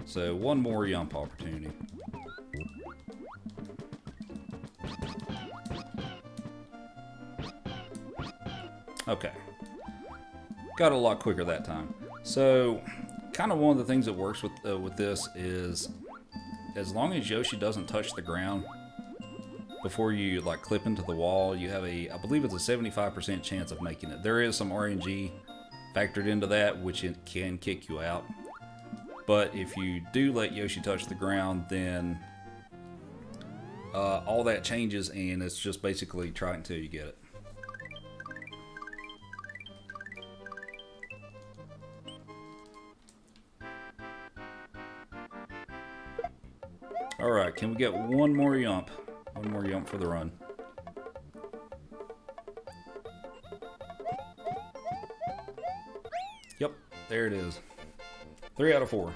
S1: So one more jump opportunity. Okay. Got it a lot quicker that time. So, kind of one of the things that works with this is, as long as Yoshi doesn't touch the ground before you like clip into the wall, you have I believe it's a 75% chance of making it. There is some RNG factored into that, which it can kick you out. But if you do let Yoshi touch the ground, then all that changes, and it's just basically try until you get it. Alright, can we get one more yump? One more yump for the run. Yep, there it is. 3 out of 4.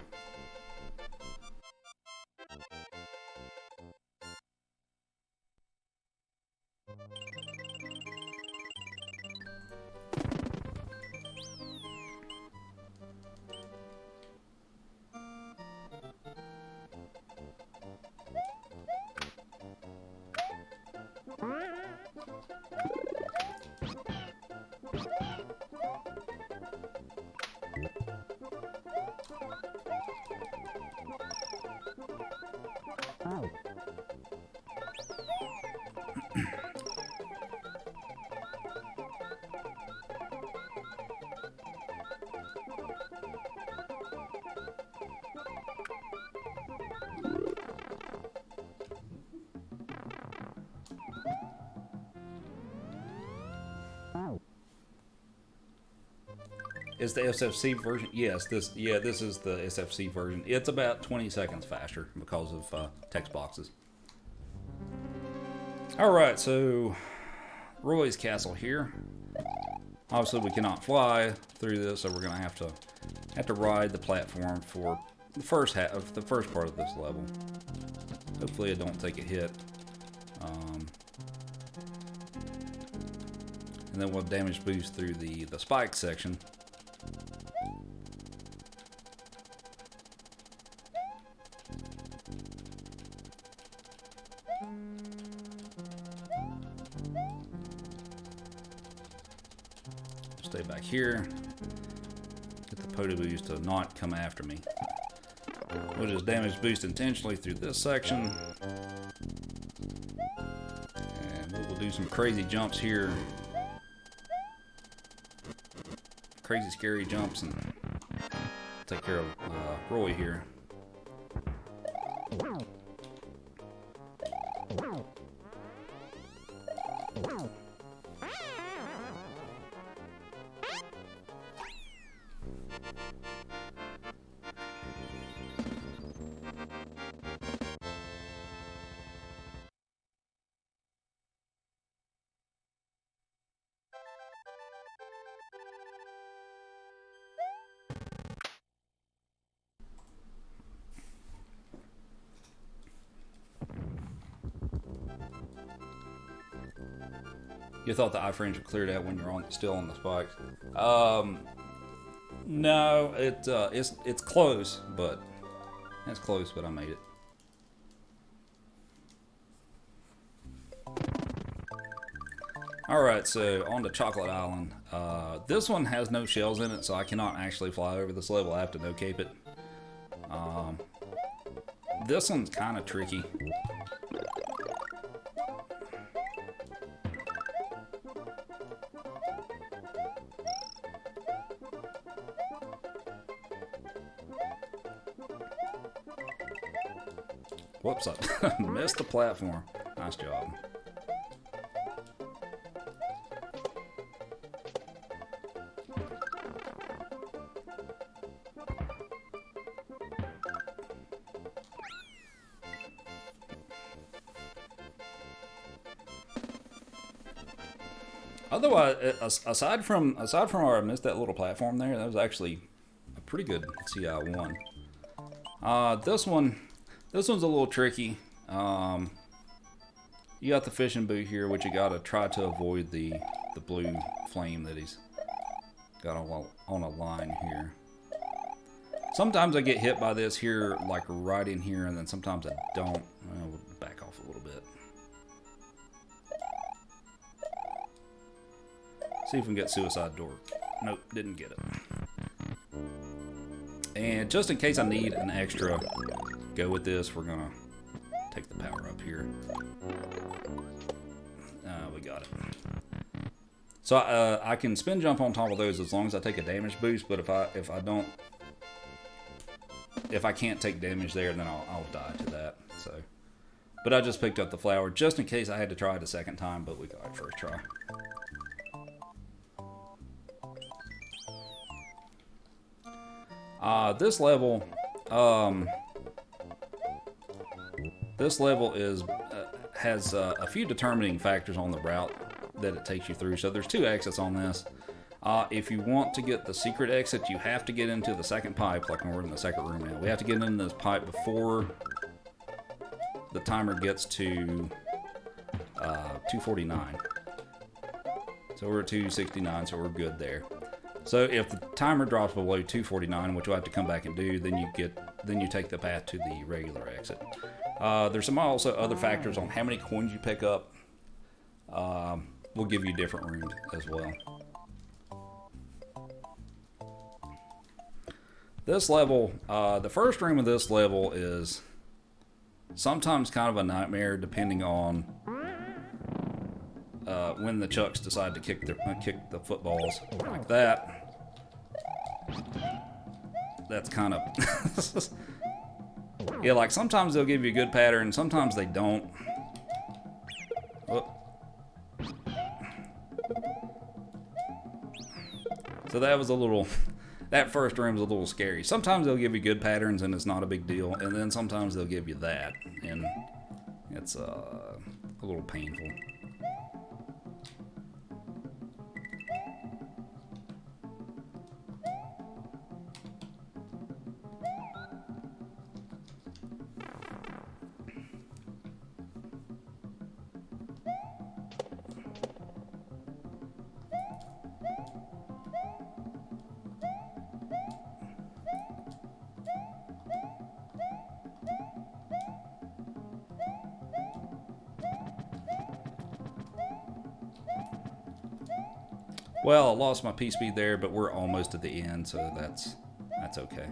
S1: Is the SFC version? Yes, this is the SFC version. It's about 20 seconds faster because of text boxes. Alright, so Ruiz Castle here. Obviously we cannot fly through this, so we're gonna have to ride the platform for the first part of this level. Hopefully I don't take a hit. And then we'll damage boost through the spike section. Stay back here. Get the Poto Boost to not come after me. We'll just damage boost intentionally through this section. And we'll do some crazy jumps here. Crazy scary jumps and take care of Roy here. You thought the iframes were cleared out when you're still on the spikes. No, it's close, but it's close, but I made it. Alright, so on to Chocolate Island. This one has no shells in it, so I cannot actually fly over this level. I have to no-cape it. This one's kind of tricky. Whoops, I missed the platform. Nice job. Otherwise, aside from where I missed that little platform there, that was actually a pretty good CI1. This one's a little tricky. You got the fishing boot here, which you gotta try to avoid the blue flame that he's got on a line here. Sometimes I get hit by this here, like right in here, and then sometimes I don't. We'll back off a little bit. See if we can get suicide door. Nope, didn't get it. And just in case I need an extra go with this, we're gonna take the power up here. We got it. So I can spin jump on top of those as long as I take a damage boost, but if I can't take damage there, then I'll die to that. So, but I just picked up the flower just in case I had to try it a second time, but we got it first try. This level is has a few determining factors on the route that it takes you through. So there's 2 exits on this. If you want to get the secret exit, you have to get into the second pipe, like when we're in the second room now. We have to get into this pipe before the timer gets to 249. So we're at 269, so we're good there. So if the timer drops below 249, which we'll have to come back and do, then you take the path to the regular exit. There's also other factors on how many coins you pick up. Will give you different rooms as well. This level, the first room of this level is sometimes kind of a nightmare, depending on when the Chucks decide to kick the footballs like that. That's kind of yeah, like sometimes they'll give you a good pattern, sometimes they don't. Whoop. So that was a little, that first room was a little scary. Sometimes they'll give you good patterns and it's not a big deal, and then sometimes they'll give you that, and it's a little painful. Well, I lost my P-speed there, but we're almost at the end, so that's okay.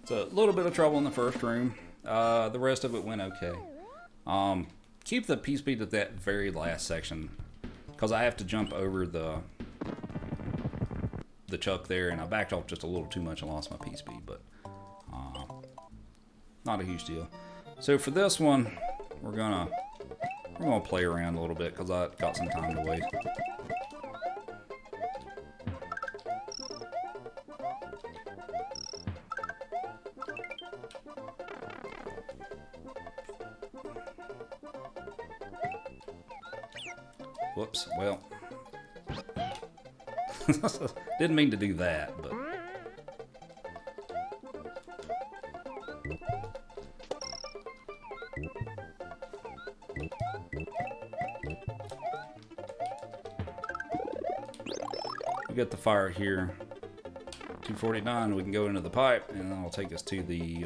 S1: So a little bit of trouble in the first room. The rest of it went okay. Keep the P-speed at that very last section, because I have to jump over the Chuck there, and I backed off just a little too much and lost my P-speed, but not a huge deal. So for this one, we're gonna play around a little bit because I got some time to waste. Whoops, well. Didn't mean to do that, but. We got the fire here. 249, we can go into the pipe, and that'll take us to the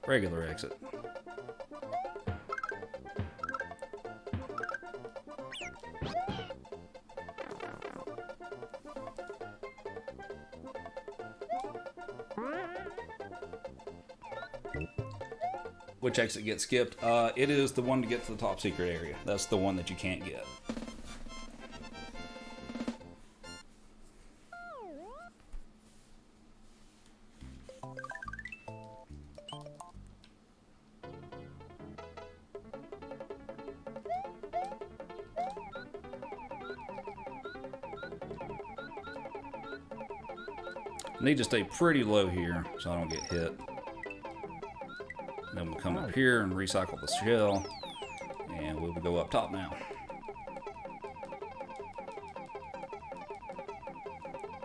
S1: regular exit. Which exit gets skipped? It is the one to get to the top secret area. That's the one that you can't get. I need to stay pretty low here so I don't get hit. Then we'll come up here and recycle the shell, and we will go up top now.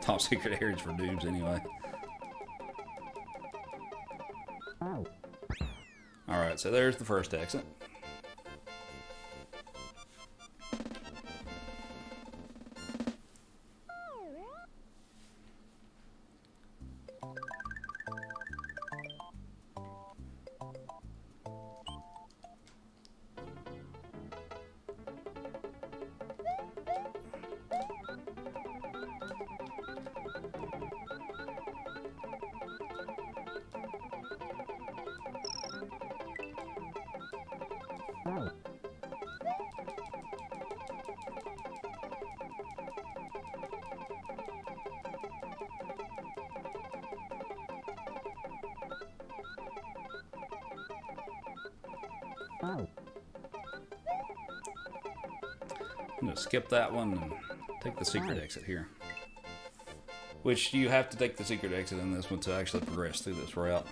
S1: Top secret areas for noobs anyway. Alright, so there's the first exit. I'm going to skip that one and take the secret exit here. Which you have to take the secret exit in this one to actually progress through this route.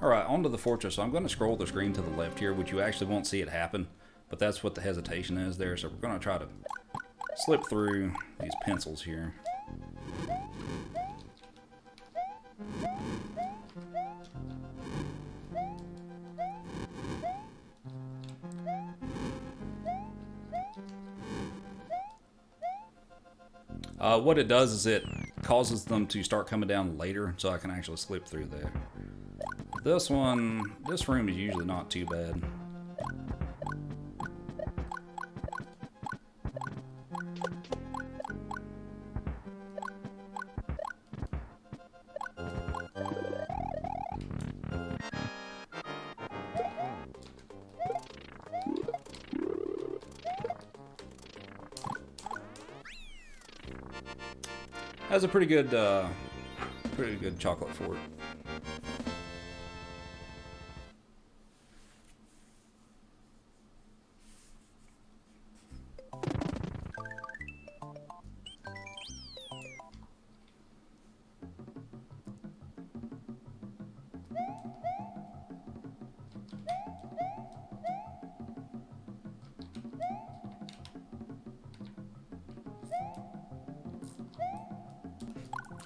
S1: Alright, onto the fortress. So I'm going to scroll the screen to the left here, which you actually won't see it happen. But that's what the hesitation is there. So we're going to try to slip through these pencils here. What it does is it causes them to start coming down later, so I can actually slip through there. This room is usually not too bad. Has a pretty good chocolate fort.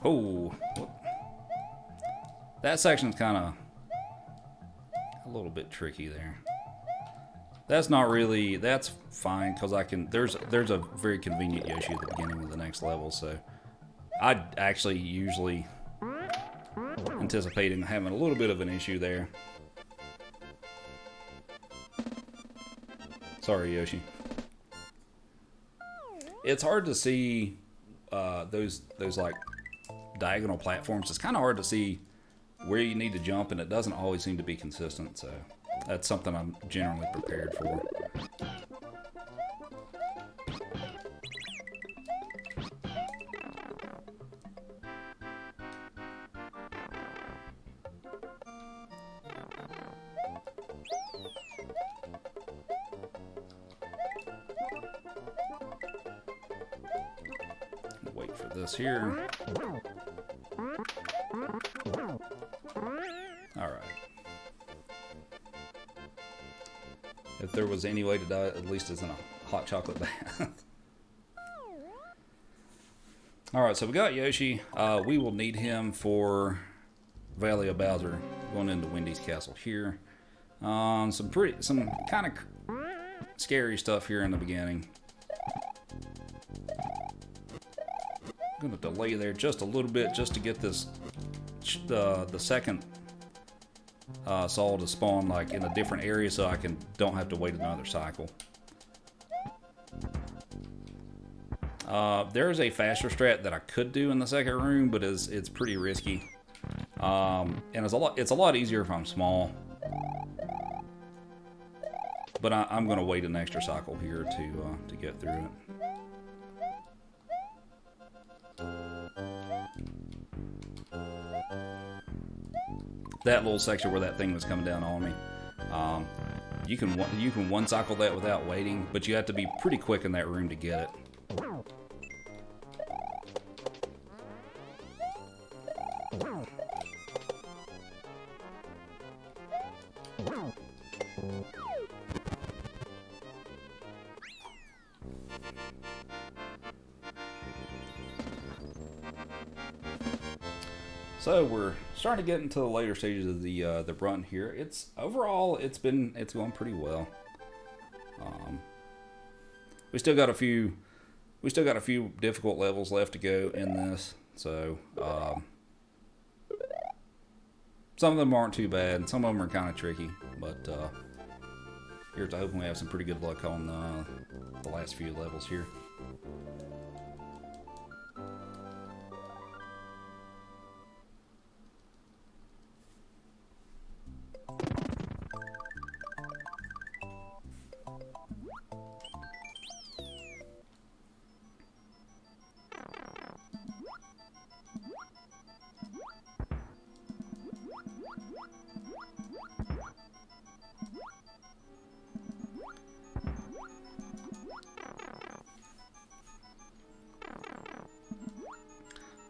S1: Oh, that section's kind of a little bit tricky there. That's not really, that's fine because I can, there's a very convenient Yoshi at the beginning of the next level, so I'd actually usually anticipating having a little bit of an issue there. Sorry, Yoshi. It's hard to see those like diagonal platforms. It's kind of hard to see where you need to jump, and it doesn't always seem to be consistent, so that's something I'm generally prepared for. Wait for this here. Alright. If there was any way to die, at least it's in a hot chocolate bath. Alright, so we got Yoshi. We will need him for Valley of Bowser, going into Wendy's Castle here. Some kind of scary stuff here in the beginning. I'm going to delay there just a little bit just to get this the second Saul to spawn like in a different area, so I don't have to wait another cycle. There's a faster strat that I could do in the second room, but it's pretty risky, and it's a lot easier if I'm small. But I'm going to wait an extra cycle here to get through it. That little section where that thing was coming down on me, you can one cycle that without waiting, but you have to be pretty quick in that room to get it. So we're starting to get into the later stages of the run here. Overall it's going pretty well. We still got a few difficult levels left to go in this. So some of them aren't too bad, and some of them are kind of tricky. But here's to hoping we have some pretty good luck on the last few levels here.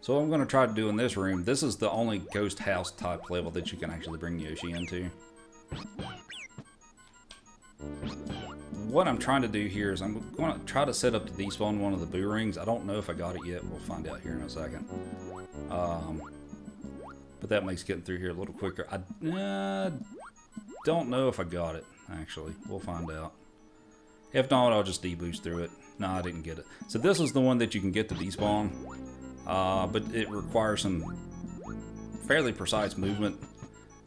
S1: So what I'm going to try to do in this room, this is the only ghost house type level that you can actually bring Yoshi into. What I'm trying to do here is I'm going to try to set up to despawn one of the boo rings. I don't know if I got it yet. We'll find out here in a second. But that makes getting through here a little quicker. I don't know if I got it, actually. We'll find out. If not, I'll just deboost through it. No, I didn't get it. So this is the one that you can get to despawn. But it requires some fairly precise movement.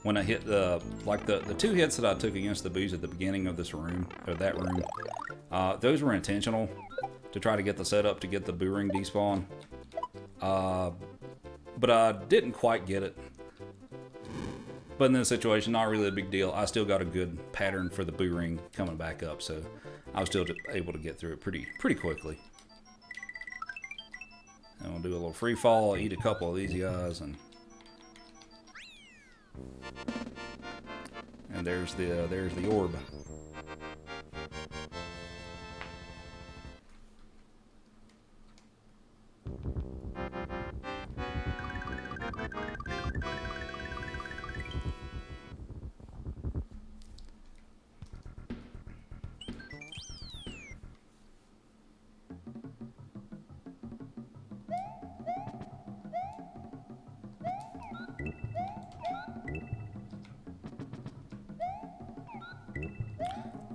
S1: When I hit the, like the 2 hits that I took against the boos at the beginning of this room, or that room, those were intentional to try to get the setup to get the boo ring despawn. But I didn't quite get it. But in this situation, not really a big deal. I still got a good pattern for the boo ring coming back up, so I was still able to get through it pretty quickly. And we'll do a little free fall, eat a couple of these guys, and there's the orb.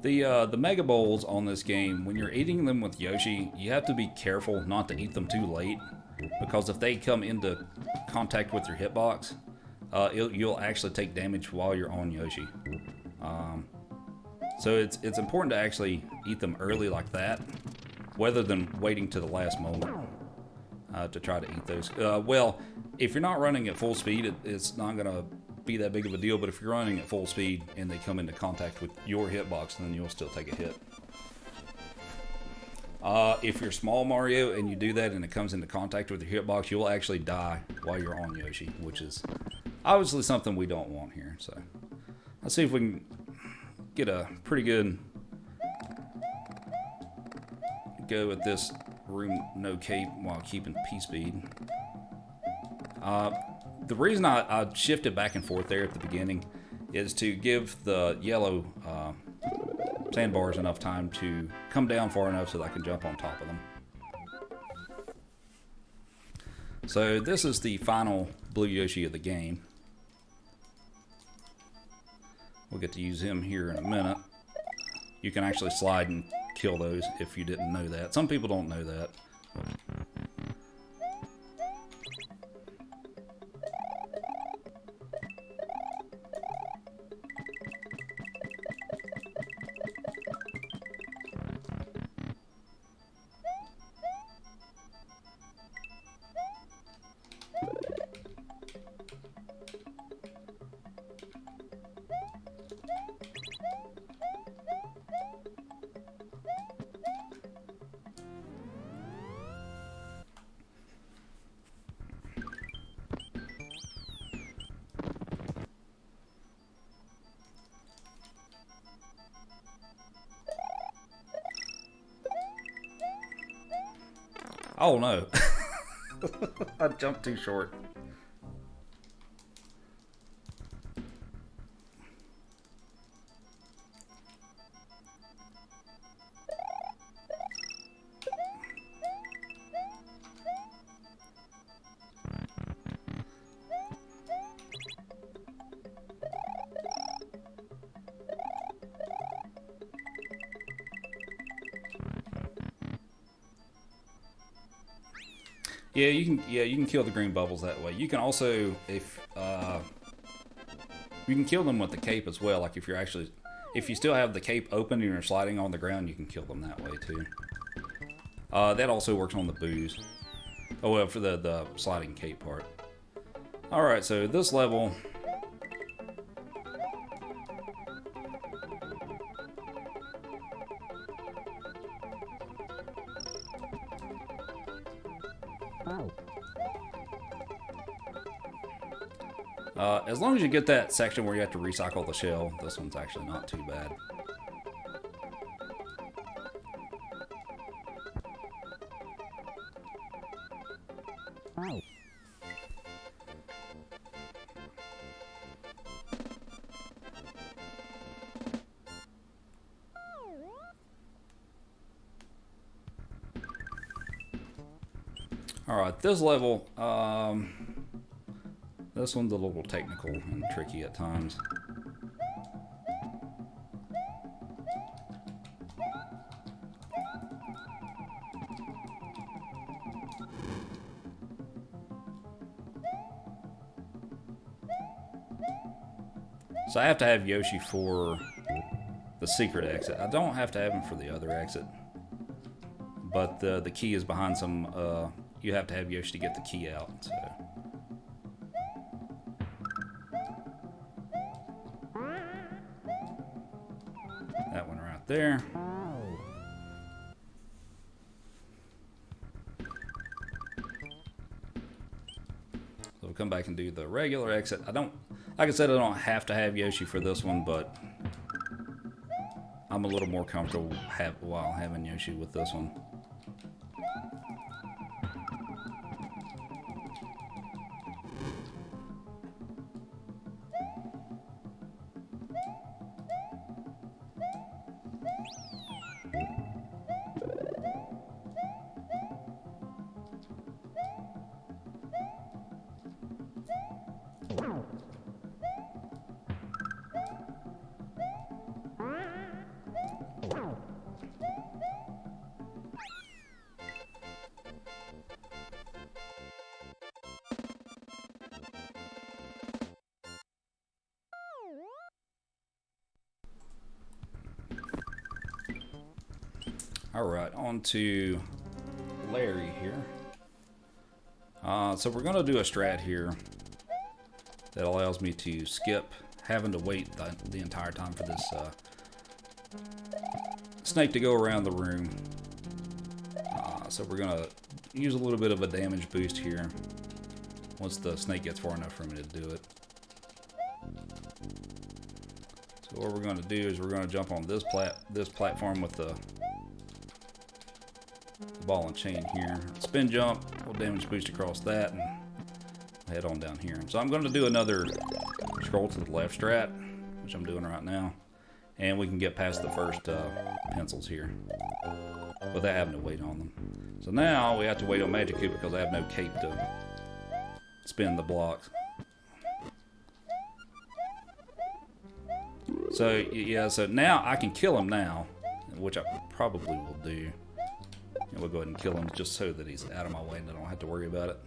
S1: The Mega Bowls on this game, when you're eating them with Yoshi, you have to be careful not to eat them too late, because if they come into contact with your hitbox, you'll actually take damage while you're on Yoshi. So it's important to actually eat them early like that, rather than waiting to the last moment to try to eat those. Well, if you're not running at full speed, it's not going to be that big of a deal, but if you're running at full speed and they come into contact with your hitbox, then you'll still take a hit. If you're small Mario and you do that and it comes into contact with your hitbox, you'll actually die while you're on Yoshi, which is obviously something we don't want here. So let's see if we can get a pretty good go at this room no cape while keeping P speed. The reason I shifted back and forth there at the beginning is to give the yellow sandbars enough time to come down far enough so that I can jump on top of them. So this is the final blue Yoshi of the game. We'll get to use him here in a minute. You can actually slide and kill those if you didn't know that. Some people don't know that. Oh no. I jumped too short. Yeah, you can kill the green bubbles that way. You can also, if you can kill them with the cape as well. Like if you still have the cape open and you're sliding on the ground, you can kill them that way too. That also works on the boos. Oh well, for the sliding cape part. All right, so this level. As long as you get that section where you have to recycle the shell, this one's actually not too bad. Alright, this level, this one's a little technical and tricky at times. So I have to have Yoshi for the secret exit. I don't have to have him for the other exit. But the key is behind some, you have to have Yoshi to get the key out, so. That one right there. So we'll come back and do the regular exit. I don't, like I said, I don't have to have Yoshi for this one, but I'm a little more comfortable while having Yoshi with this one. Alright, on to Larry here. So we're going to do a strat here that allows me to skip having to wait the entire time for this snake to go around the room. So we're going to use a little bit of a damage boost here once the snake gets far enough for me to do it. So what we're going to do is we're going to jump on this platform with the ball and chain here. Spin jump, we'll damage boost across that and head on down here. So I'm going to do another scroll to the left strat, which I'm doing right now, and we can get past the first pencils here without having to wait on them. So now we have to wait on Magic Cube because I have no cape to spin the blocks. So yeah, so now I can kill him now, which I probably will do. And we'll go ahead and kill him just so that he's out of my way and I don't have to worry about it.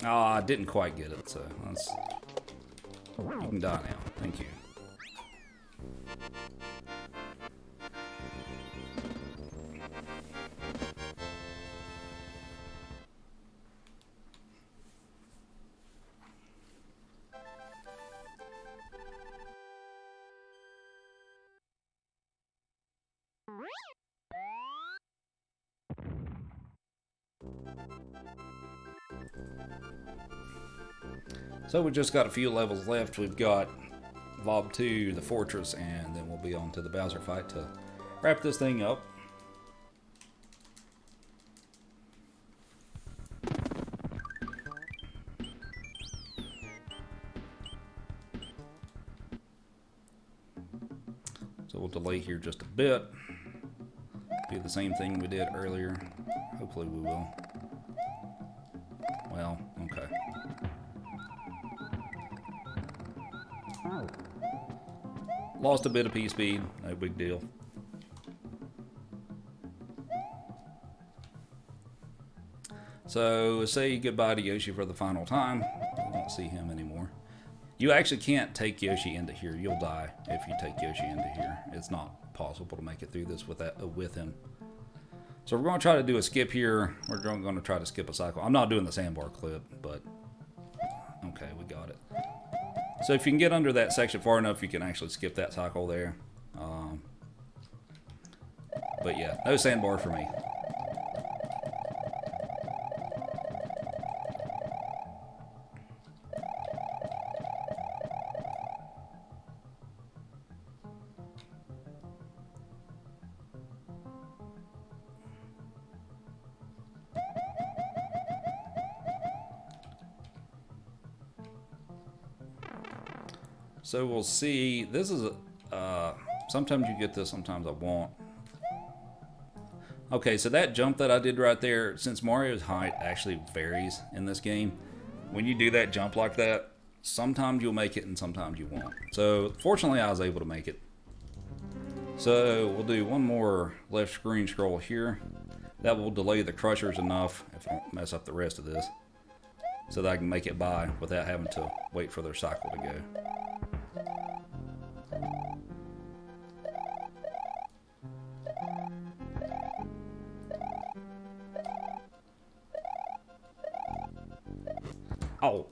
S1: Oh, I didn't quite get it, so that's... You can die now. Thank you. So we just got a few levels left. We've got Vob 2, the Fortress, and then we'll be on to the Bowser fight to wrap this thing up. So we'll delay here just a bit. Do the same thing we did earlier. Hopefully we will. Well, okay. Lost a bit of P-speed, no big deal. So say goodbye to Yoshi for the final time. We won't see him anymore. You actually can't take Yoshi into here. You'll die if you take Yoshi into here. It's not possible to make it through this with him. So we're going to try to do a skip here. We're going to try to skip a cycle. I'm not doing the sandbar clip, but okay, we got it. So if you can get under that section far enough, you can actually skip that cycle there. But yeah, no sandbar for me. So we'll see, this is Sometimes you get this, sometimes I won't. Okay, so that jump that I did right there, since Mario's height actually varies in this game, when you do that jump like that, sometimes you'll make it and sometimes you won't. So fortunately I was able to make it. So we'll do one more left screen scroll here. That will delay the crushers enough, if I don't mess up the rest of this, so that I can make it by without having to wait for their cycle to go. Oh,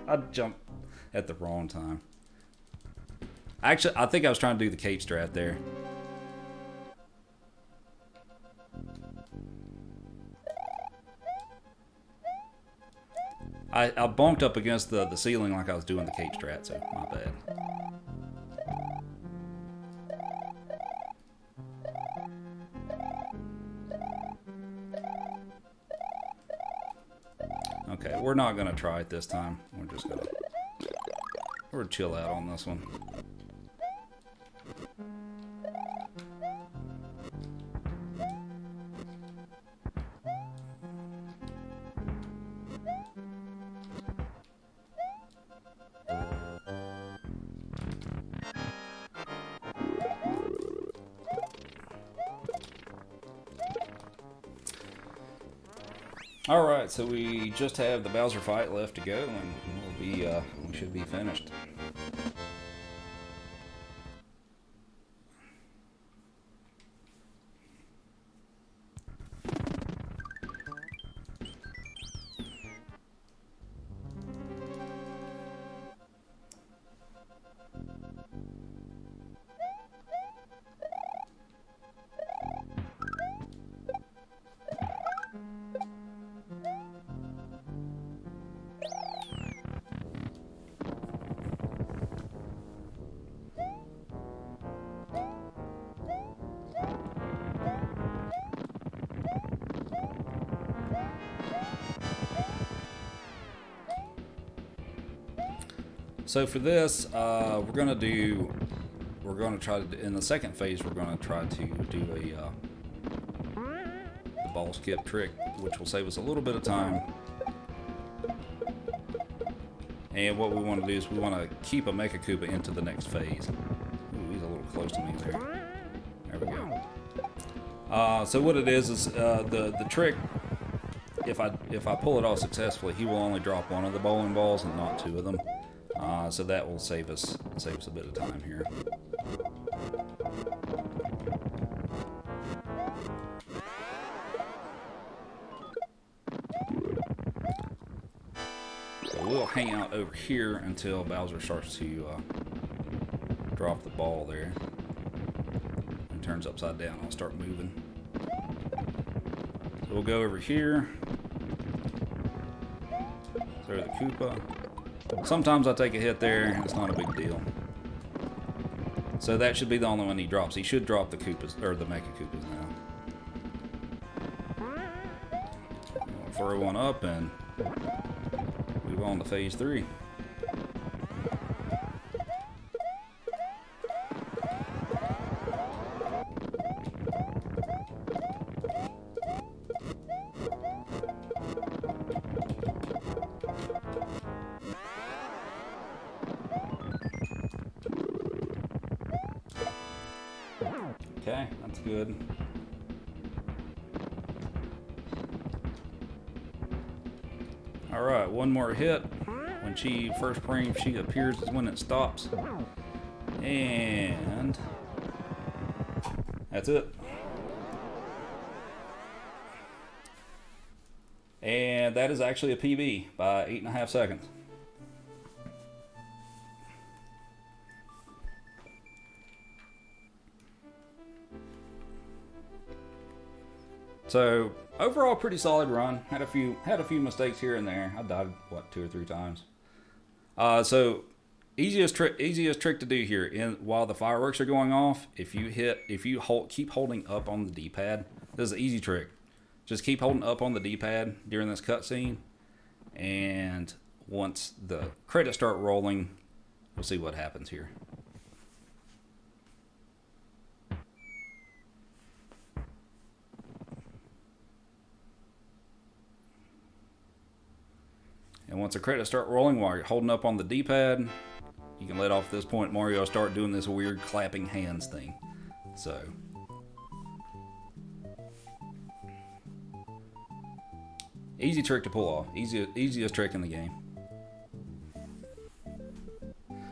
S1: I jumped at the wrong time. Actually, I think I was trying to do the cape strat there. I bumped up against the ceiling like I was doing the cape strat, so my bad. Okay, we're not gonna try it this time. We're chill out on this one. Alright, so we just have the Bowser fight left to go, and we should be finished. So for this, we're gonna try to, in the second phase, we're gonna try to do the ball skip trick, which will save us a little bit of time. And what we want to do is we want to keep a Mecha Koopa into the next phase. Ooh, he's a little close to me there. There we go. So what it is the trick. If I pull it off successfully, he will only drop one of the bowling balls and not two of them. So that will save us a bit of time here. So we'll hang out over here until Bowser starts to drop the ball there and turns upside down. I'll start moving. So we'll go over here. Throw the Koopa. Sometimes I take a hit there, and it's not a big deal. So that should be the only one he drops. He should drop the Koopas, or the Mecha Koopas now. I'll throw one up and move on to phase 3. Okay, that's good. Alright, one more hit. When she first frames, she appears is when it stops. And that's it. And that is actually a PB by 8.5 seconds. So overall, pretty solid run. Had a few mistakes here and there. I died what 2 or 3 times. So easiest trick to do here while the fireworks are going off. If you keep holding up on the D-pad. This is an easy trick. Just keep holding up on the D-pad during this cutscene, and once the credits start rolling, we'll see what happens here. And once the credits start rolling while you're holding up on the D-pad, you can let off at this point. Mario will start doing this weird clapping hands thing. So, easy trick to pull off. Easiest trick in the game.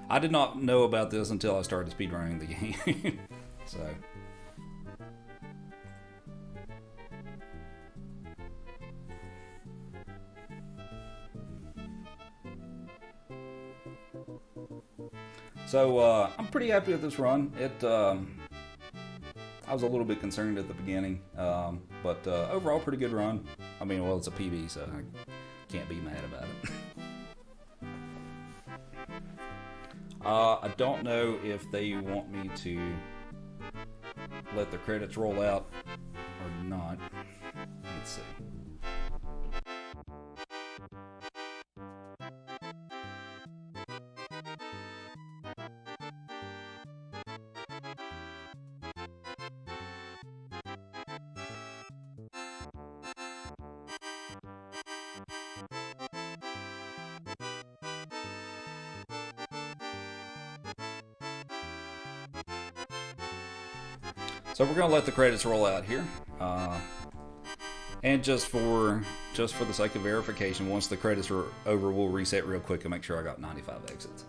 S1: I did not know about this until I started speedrunning the game. So. So I'm pretty happy with this run. I was a little bit concerned at the beginning, but overall pretty good run. I mean, well, it's a PB, so I can't be mad about it. I don't know if they want me to let the credits roll out or not. Let's see. So we're gonna let the credits roll out here, and just for the sake of verification, once the credits are over, we'll reset real quick and make sure I got 95 exits.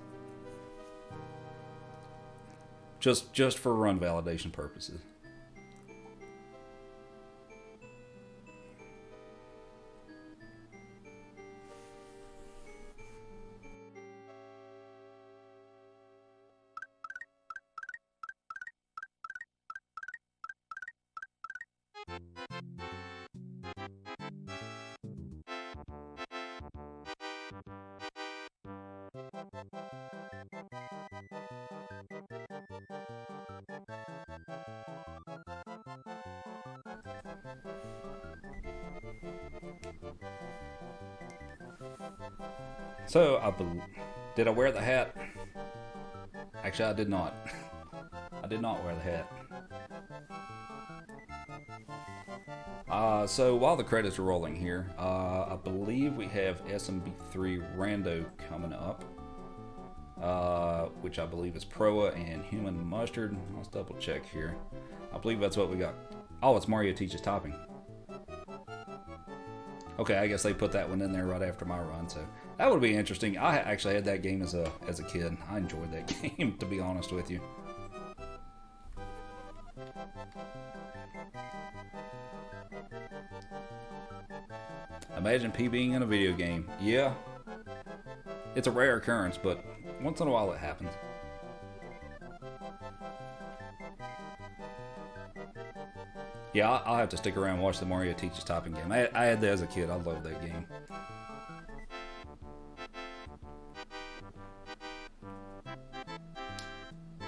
S1: Just for run validation purposes. So, did I wear the hat? Actually, I did not. I did not wear the hat. So, while the credits are rolling here, I believe we have SMB3 Rando coming up, which I believe is Proa and Human Mustard. Let's double check here. I believe that's what we got. Oh, it's Mario Teaches Topping. Okay, I guess they put that one in there right after my run, so that would be interesting. I actually had that game as a kid. I enjoyed that game, to be honest with you. Imagine PBing in a video game. Yeah, it's a rare occurrence, but once in a while it happens. Yeah, I'll have to stick around and watch the Mario Teaches Topping game. I had that as a kid. I loved that game.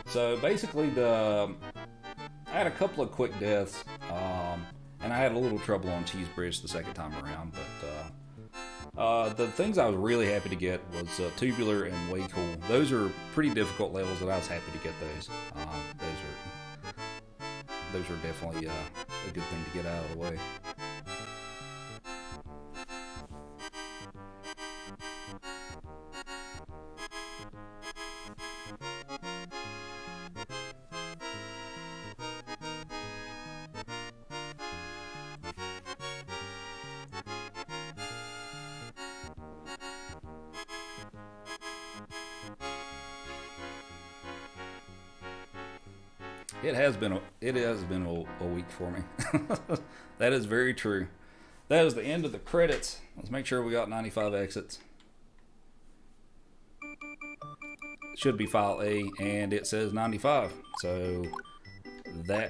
S1: So basically, I had a couple of quick deaths, and I had a little trouble on Cheese Bridge the second time around. But the things I was really happy to get was Tubular and Way Cool. Those are pretty difficult levels, and I was happy to get those. Those are definitely a good thing to get out of the way. It has been a week for me. That is very true. That is the end of the credits. Let's make sure we got 95 exits. Should be file A, and it says 95. So that